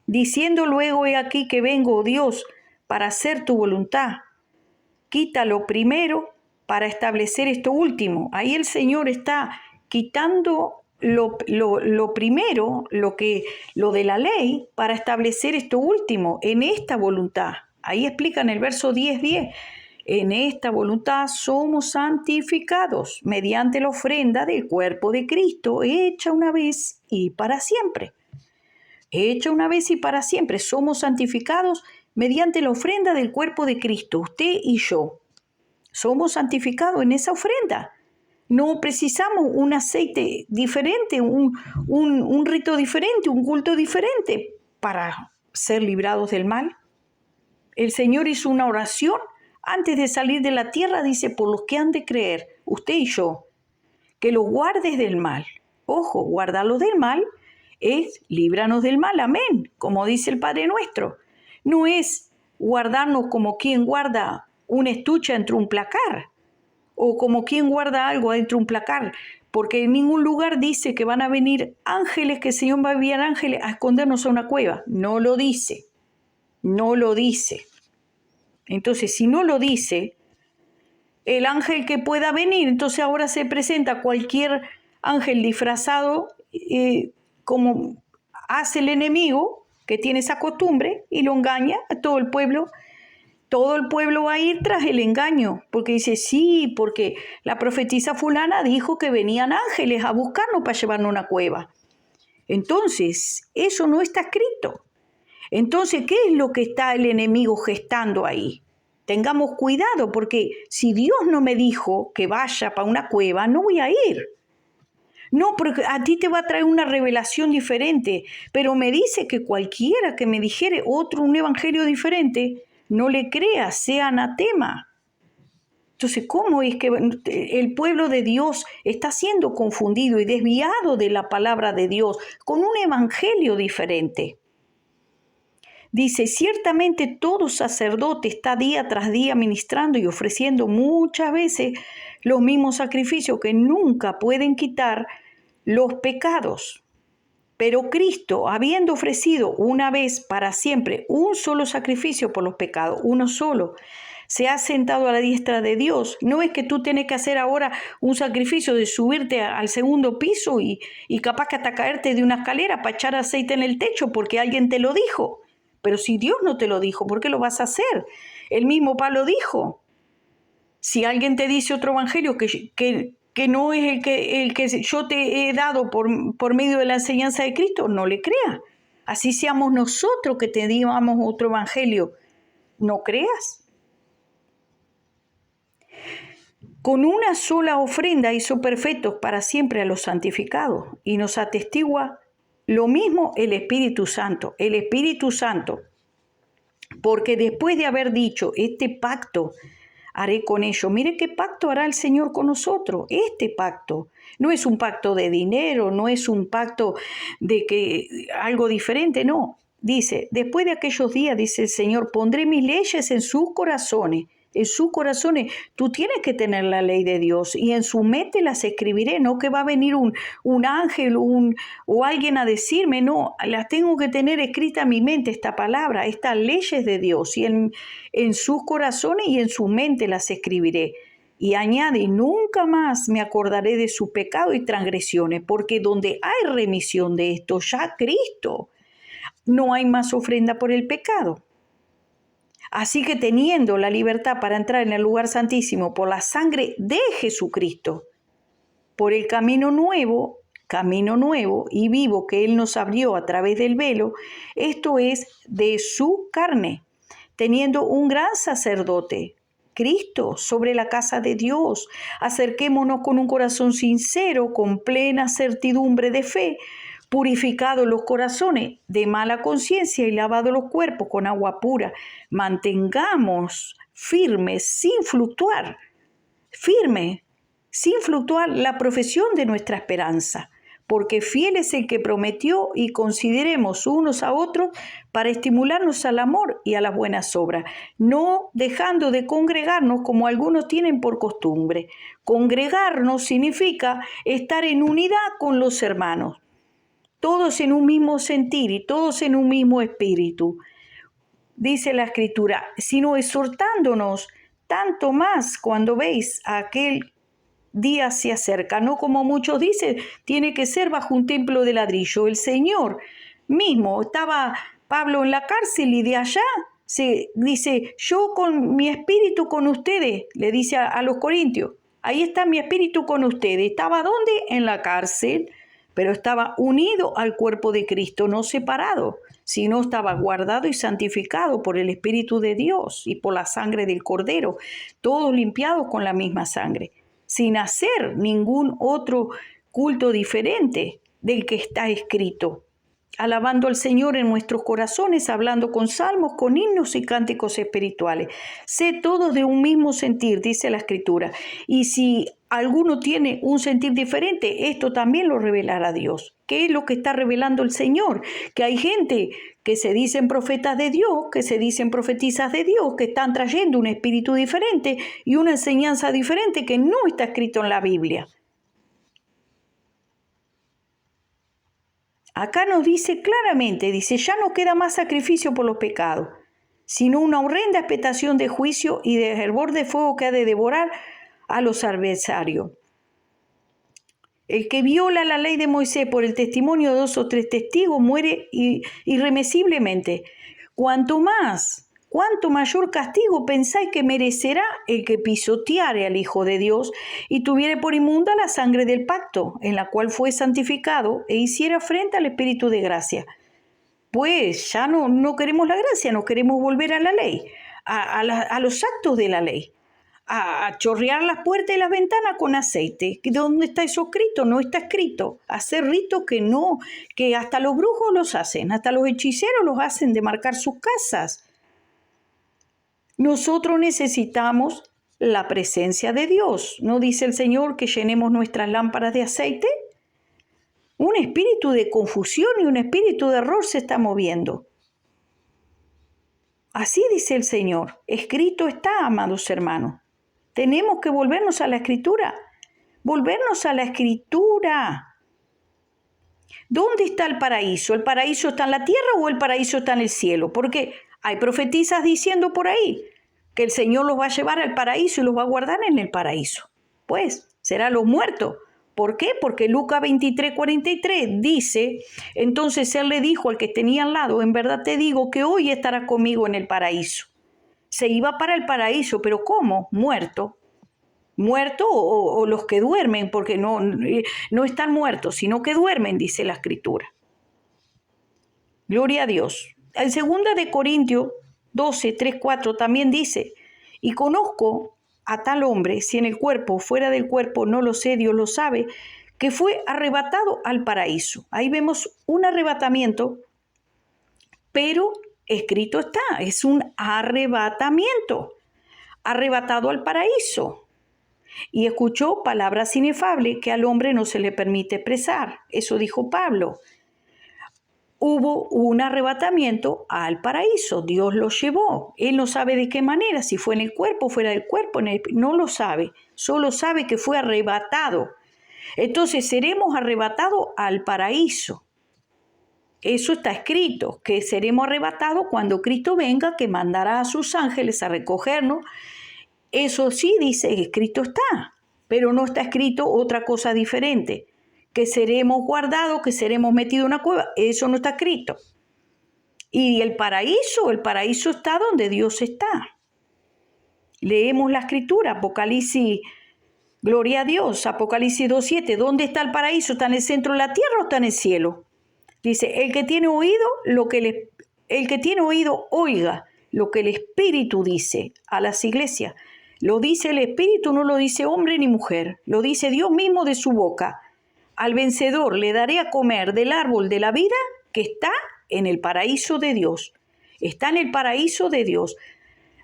Diciendo luego, he aquí que vengo, oh Dios, para hacer tu voluntad. Quítalo primero para establecer esto último. Ahí el Señor está quitando lo primero, lo de la ley, para establecer esto último, en esta voluntad. Ahí explica en el verso 10:10. En esta voluntad somos santificados mediante la ofrenda del cuerpo de Cristo, hecha una vez y para siempre. Hecha una vez y para siempre. Somos santificados mediante la ofrenda del cuerpo de Cristo, usted y yo. Somos santificados en esa ofrenda. No precisamos un aceite diferente, un rito diferente, un culto diferente para ser librados del mal. El Señor hizo una oración antes de salir de la tierra, dice, por los que han de creer, usted y yo, que los guardes del mal. Ojo, guardarlos del mal es líbranos del mal, amén, como dice el Padre Nuestro. No es guardarnos como quien guarda una estuche entre un placar, o como quien guarda algo dentro de un placar, porque en ningún lugar dice que van a venir ángeles, que el Señor va a enviar ángeles a escondernos a una cueva. No lo dice, no lo dice. Entonces, si no lo dice, el ángel que pueda venir, entonces ahora se presenta cualquier ángel disfrazado, como hace el enemigo, que tiene esa costumbre, y lo engaña a todo el pueblo. Todo el pueblo va a ir tras el engaño, porque dice, sí, porque la profetisa fulana dijo que venían ángeles a buscarnos para llevarnos a una cueva. Entonces, eso no está escrito. Entonces, ¿qué es lo que está el enemigo gestando ahí? Tengamos cuidado, porque si Dios no me dijo que vaya para una cueva, no voy a ir. No, porque a ti te va a traer una revelación diferente, pero me dice que cualquiera que me dijere un evangelio diferente, no le crea, sea anatema. Entonces, ¿cómo es que el pueblo de Dios está siendo confundido y desviado de la palabra de Dios con un evangelio diferente? Dice, ciertamente todo sacerdote está día tras día ministrando y ofreciendo muchas veces los mismos sacrificios que nunca pueden quitar los pecados. Pero Cristo, habiendo ofrecido una vez para siempre un solo sacrificio por los pecados, uno solo, se ha sentado a la diestra de Dios. No es que tú tienes que hacer ahora un sacrificio de subirte al segundo piso y capaz que hasta caerte de una escalera para echar aceite en el techo porque alguien te lo dijo. Pero si Dios no te lo dijo, ¿por qué lo vas a hacer? El mismo Pablo dijo, si alguien te dice otro evangelio que no es el que yo te he dado por medio de la enseñanza de Cristo, no le creas. Así seamos nosotros que te digamos otro evangelio, no creas. Con una sola ofrenda hizo perfectos para siempre a los santificados y nos atestigua lo mismo el Espíritu Santo. El Espíritu Santo, porque después de haber dicho, este pacto haré con ellos. Mire qué pacto hará el Señor con nosotros. Este pacto no es un pacto de dinero, no es un pacto de que algo diferente, no. Dice, después de aquellos días, dice el Señor, pondré mis leyes en sus corazones. En sus corazones, tú tienes que tener la ley de Dios y en su mente las escribiré, no que va a venir un ángel o alguien a decirme, no, las tengo que tener escrita en mi mente, esta palabra, estas leyes de Dios y en sus corazones y en su mente las escribiré. Y añade, nunca más me acordaré de su pecado y transgresiones, porque donde hay remisión de esto, ya Cristo, no hay más ofrenda por el pecado. Así que teniendo la libertad para entrar en el lugar santísimo por la sangre de Jesucristo, por el camino nuevo y vivo que Él nos abrió a través del velo, esto es de su carne, teniendo un gran sacerdote, Cristo, sobre la casa de Dios, acerquémonos con un corazón sincero, con plena certidumbre de fe, purificados los corazones de mala conciencia y lavados los cuerpos con agua pura. Mantengamos firmes sin fluctuar la profesión de nuestra esperanza, porque fiel es el que prometió, y consideremos unos a otros para estimularnos al amor y a las buenas obras, no dejando de congregarnos como algunos tienen por costumbre. Congregarnos significa estar en unidad con los hermanos, todos en un mismo sentir y todos en un mismo espíritu. Dice la Escritura, sino exhortándonos tanto más cuando veis a aquel día se acerca. No como muchos dicen, tiene que ser bajo un templo de ladrillo. El Señor mismo, estaba Pablo en la cárcel y de allá se dice, yo con mi espíritu con ustedes, le dice a los corintios, ahí está mi espíritu con ustedes. ¿Estaba dónde? En la cárcel, pero estaba unido al cuerpo de Cristo, no separado, sino estaba guardado y santificado por el Espíritu de Dios y por la sangre del Cordero, todos limpiados con la misma sangre, sin hacer ningún otro culto diferente del que está escrito, alabando al Señor en nuestros corazones, hablando con salmos, con himnos y cánticos espirituales. Sé todos de un mismo sentir, dice la Escritura. Y si alguno tiene un sentir diferente, esto también lo revelará Dios. ¿Qué es lo que está revelando el Señor? Que hay gente que se dicen profetas de Dios, que se dicen profetizas de Dios, que están trayendo un espíritu diferente y una enseñanza diferente que no está escrito en la Biblia. Acá nos dice claramente, dice, ya no queda más sacrificio por los pecados, sino una horrenda expectación de juicio y de hervor de fuego que ha de devorar a los adversarios. El que viola la ley de Moisés por el testimonio de 2 o 3 testigos muere irremisiblemente. Cuanto mayor castigo pensáis que merecerá el que pisoteare al Hijo de Dios y tuviere por inmunda la sangre del pacto, en la cual fue santificado, e hiciera frente al Espíritu de gracia. Pues ya no queremos la gracia, no queremos volver a la ley, a los actos de la ley, a chorrear las puertas y las ventanas con aceite. ¿Dónde está eso escrito? No está escrito. Hacer ritos que hasta los brujos los hacen, hasta los hechiceros los hacen de marcar sus casas. Nosotros necesitamos la presencia de Dios. ¿No dice el Señor que llenemos nuestras lámparas de aceite? Un espíritu de confusión y un espíritu de error se está moviendo. Así dice el Señor. Escrito está, amados hermanos. Tenemos que volvernos a la Escritura. Volvernos a la Escritura. ¿Dónde está el paraíso? ¿El paraíso está en la tierra o el paraíso está en el cielo? Porque hay profetizas diciendo por ahí que el Señor los va a llevar al paraíso y los va a guardar en el paraíso. Pues serán los muertos. ¿Por qué? Porque Lucas 23:43 dice, entonces Él le dijo al que tenía al lado, en verdad te digo que hoy estarás conmigo en el paraíso. Se iba para el paraíso, pero ¿cómo? Muerto o los que duermen, porque no están muertos, sino que duermen, dice la Escritura. Gloria a Dios. En 2 Corintios 12:3-4 también dice, y conozco a tal hombre, si en el cuerpo o fuera del cuerpo, no lo sé, Dios lo sabe, que fue arrebatado al paraíso. Ahí vemos un arrebatamiento, pero escrito está, es un arrebatamiento, arrebatado al paraíso. Y escuchó palabras inefables que al hombre no se le permite expresar. Eso dijo Pablo. Hubo un arrebatamiento al paraíso, Dios lo llevó. Él no sabe de qué manera, si fue en el cuerpo, fuera del cuerpo, no lo sabe. Solo sabe que fue arrebatado. Entonces seremos arrebatados al paraíso. Eso está escrito, que seremos arrebatados cuando Cristo venga, que mandará a sus ángeles a recogernos. Eso sí dice, escrito está, pero no está escrito otra cosa diferente. Que seremos guardados, que seremos metidos en una cueva, eso no está escrito. Y el paraíso está donde Dios está. Leemos la escritura, Apocalipsis, gloria a Dios, Apocalipsis 2:7, ¿dónde está el paraíso? ¿Está en el centro de la tierra o está en el cielo? Dice, el que tiene oído, oiga lo que el Espíritu dice a las iglesias. Lo dice el Espíritu, no lo dice hombre ni mujer, lo dice Dios mismo de su boca. Al vencedor le daré a comer del árbol de la vida que está en el paraíso de Dios. Está en el paraíso de Dios.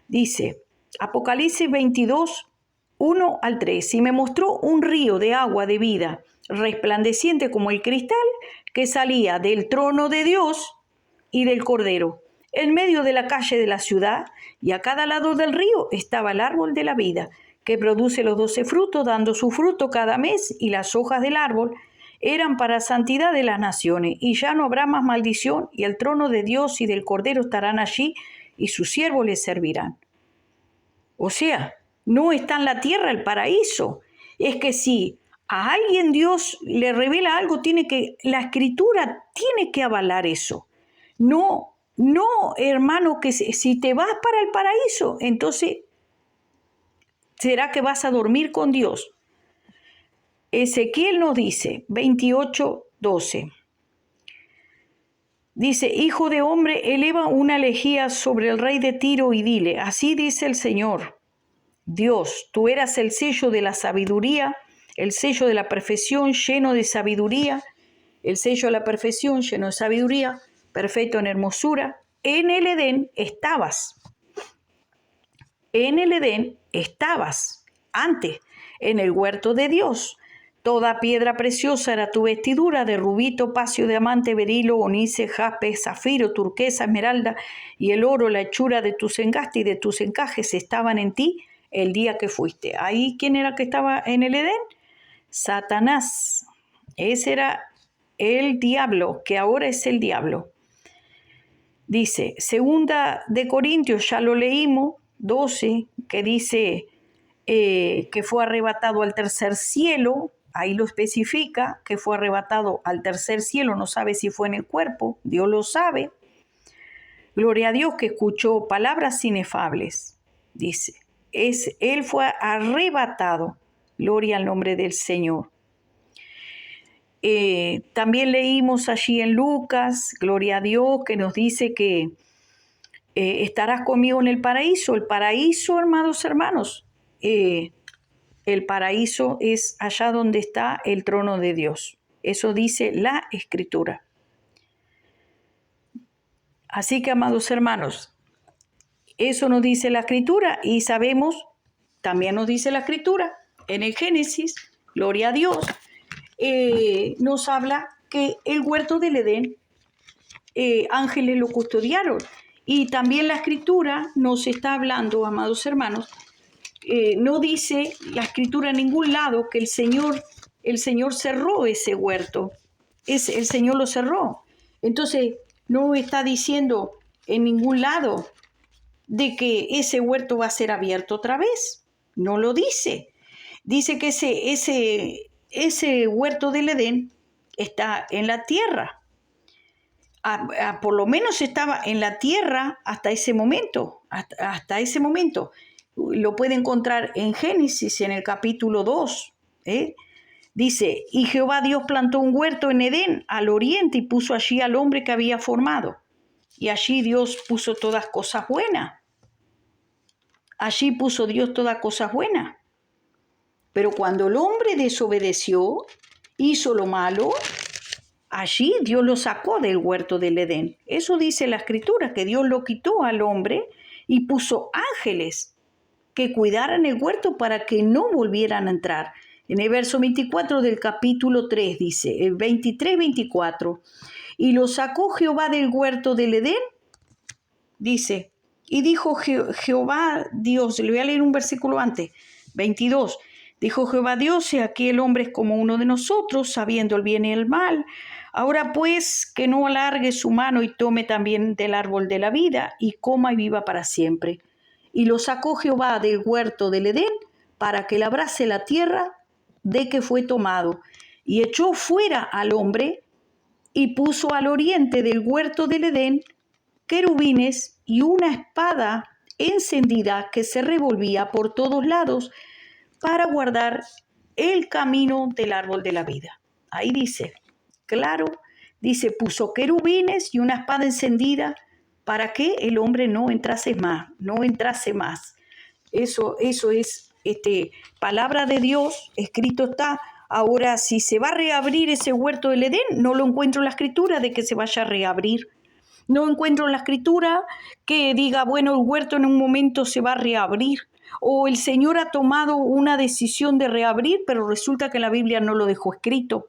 Dice Apocalipsis 22, 1 al 3. Y me mostró un río de agua de vida, resplandeciente como el cristal, que salía del trono de Dios y del Cordero, en medio de la calle de la ciudad, y a cada lado del río estaba el árbol de la vida, que produce los 12 frutos, dando su fruto cada mes, y las hojas del árbol eran para santidad de las naciones, y ya no habrá más maldición, y el trono de Dios y del Cordero estarán allí, y sus siervos les servirán. O sea, no está en la tierra el paraíso. Es que si a alguien Dios le revela algo, la escritura tiene que avalar eso. No, hermano, que si te vas para el paraíso, entonces será que vas a dormir con Dios. Ezequiel nos dice, 28:12. Dice, hijo de hombre, eleva una elegía sobre el rey de Tiro y dile, así dice el Señor, Dios, tú eras el sello de la sabiduría, el sello de la perfección lleno de sabiduría, el sello de la perfección lleno de sabiduría, perfecto en hermosura. En el Edén estabas. En el Edén estabas antes, en el huerto de Dios. Toda piedra preciosa era tu vestidura, de rubí, topacio, diamante, berilo, onice, jaspe, zafiro, turquesa, esmeralda, y el oro, la hechura de tus engastes y de tus encajes estaban en ti el día que fuiste. Ahí, ¿quién era que estaba en el Edén? Satanás. Ese era el diablo, que ahora es el diablo. Dice, 2 Corintios, ya lo leímos, 12, que dice que fue arrebatado al tercer cielo. Ahí lo especifica, que fue arrebatado al tercer cielo, no sabe si fue en el cuerpo, Dios lo sabe. Gloria a Dios, que escuchó palabras inefables, dice. Él fue arrebatado, gloria al nombre del Señor. También leímos allí en Lucas, gloria a Dios, que nos dice que estarás conmigo en el paraíso. El paraíso, hermanos, el paraíso es allá donde está el trono de Dios. Eso dice la Escritura. Así que, amados hermanos, eso nos dice la Escritura y sabemos, también nos dice la Escritura, en el Génesis, gloria a Dios, nos habla que el huerto del Edén, ángeles lo custodiaron. Y también la Escritura nos está hablando, amados hermanos, no dice la Escritura en ningún lado que el Señor cerró ese huerto. El Señor lo cerró. Entonces, no está diciendo en ningún lado de que ese huerto va a ser abierto otra vez. No lo dice. Dice que ese huerto del Edén está en la tierra. Por lo menos estaba en la tierra hasta ese momento. Hasta ese momento. Lo puede encontrar en Génesis, en el capítulo 2. Dice, y Jehová Dios plantó un huerto en Edén, al oriente, y puso allí al hombre que había formado. Y allí Dios puso todas cosas buenas. allí puso Dios toda cosa buena. Pero cuando el hombre desobedeció, hizo lo malo, allí Dios lo sacó del huerto del Edén. Eso dice la Escritura, que Dios lo quitó al hombre y puso ángeles que cuidaran el huerto para que no volvieran a entrar. En el verso 24 del capítulo 3 dice, el 23-24, y lo sacó Jehová del huerto del Edén, dice, y dijo Jehová Dios, le voy a leer un versículo antes, 22, dijo Jehová Dios, y aquí el hombre es como uno de nosotros, sabiendo el bien y el mal. Ahora pues, que no alargue su mano y tome también del árbol de la vida, y coma y viva para siempre. Y lo sacó Jehová del huerto del Edén, para que labrase la tierra de que fue tomado, y echó fuera al hombre, y puso al oriente del huerto del Edén querubines y una espada encendida que se revolvía por todos lados para guardar el camino del árbol de la vida. Ahí dice, claro, dice, puso querubines y una espada encendida para que el hombre no entrase más. Eso es palabra de Dios, escrito está. Ahora, si se va a reabrir ese huerto del Edén, no lo encuentro en la Escritura de que se vaya a reabrir. No encuentro en la Escritura que diga, bueno, el huerto en un momento se va a reabrir. O el Señor ha tomado una decisión de reabrir, pero resulta que la Biblia no lo dejó escrito.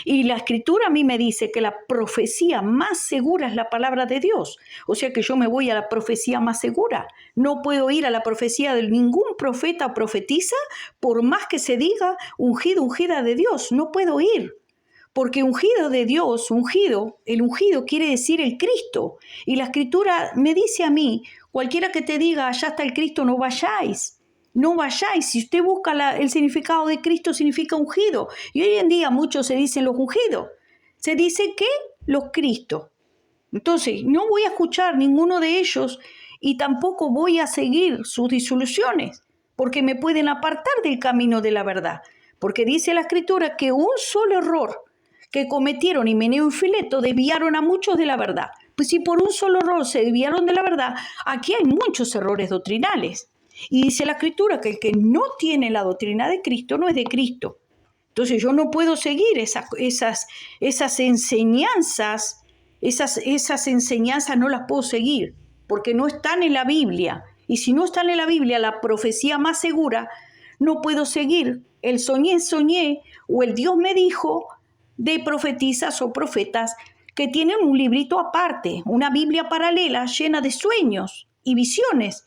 Y la Escritura a mí me dice que la profecía más segura es la palabra de Dios. O sea que yo me voy a la profecía más segura. No puedo ir a la profecía de ningún profeta o profetisa, por más que se diga ungido, ungida de Dios. No puedo ir. Porque ungido de Dios, el ungido quiere decir el Cristo. Y la Escritura me dice a mí, cualquiera que te diga, allá está el Cristo, no vayáis. No vayáis. Si usted busca el significado de Cristo, significa ungido. Y hoy en día muchos se dicen los ungidos. Se dice que los Cristos. Entonces, no voy a escuchar ninguno de ellos y tampoco voy a seguir sus disoluciones, porque me pueden apartar del camino de la verdad. Porque dice la Escritura que un solo error que cometieron Himeneo y Fileto desviaron a muchos de la verdad. Pues si por un solo error se desviaron de la verdad, aquí hay muchos errores doctrinales. Y dice la Escritura que el que no tiene la doctrina de Cristo no es de Cristo. Entonces yo no puedo seguir esas enseñanzas, esas enseñanzas no las puedo seguir, porque no están en la Biblia. Y si no están en la Biblia, la profecía más segura, no puedo seguir el soñé, o el Dios me dijo, de profetisas o profetas que tienen un librito aparte, una Biblia paralela llena de sueños y visiones,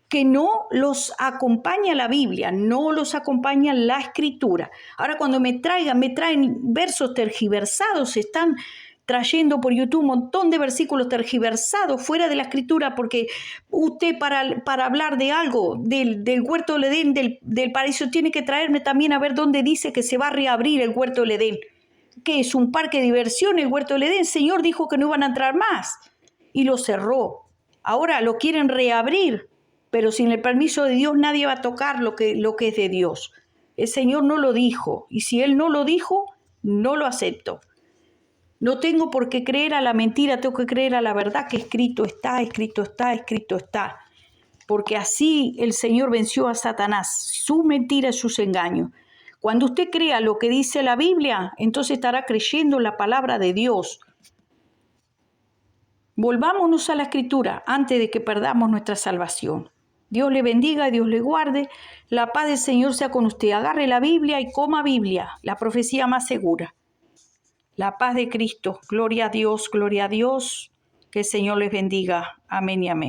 que no los acompaña la Biblia, no los acompaña la Escritura. Ahora cuando me traen versos tergiversados, se están trayendo por YouTube un montón de versículos tergiversados fuera de la Escritura, porque usted para hablar de algo, del huerto del Edén, del paraíso, tiene que traerme también a ver dónde dice que se va a reabrir el huerto del Edén. ¿Qué es? ¿Un parque de diversión el huerto del Edén? El Señor dijo que no iban a entrar más y lo cerró. Ahora lo quieren reabrir, pero sin el permiso de Dios nadie va a tocar lo que es de Dios. El Señor no lo dijo, y si Él no lo dijo, no lo acepto. No tengo por qué creer a la mentira, tengo que creer a la verdad, que escrito está, escrito está, escrito está. Porque así el Señor venció a Satanás, sus mentiras, sus engaños. Cuando usted crea lo que dice la Biblia, entonces estará creyendo la palabra de Dios. Volvámonos a la Escritura antes de que perdamos nuestra salvación. Dios le bendiga y Dios le guarde. La paz del Señor sea con usted. Agarre la Biblia y coma Biblia, la profecía más segura. La paz de Cristo. Gloria a Dios, gloria a Dios. Que el Señor les bendiga. Amén y amén.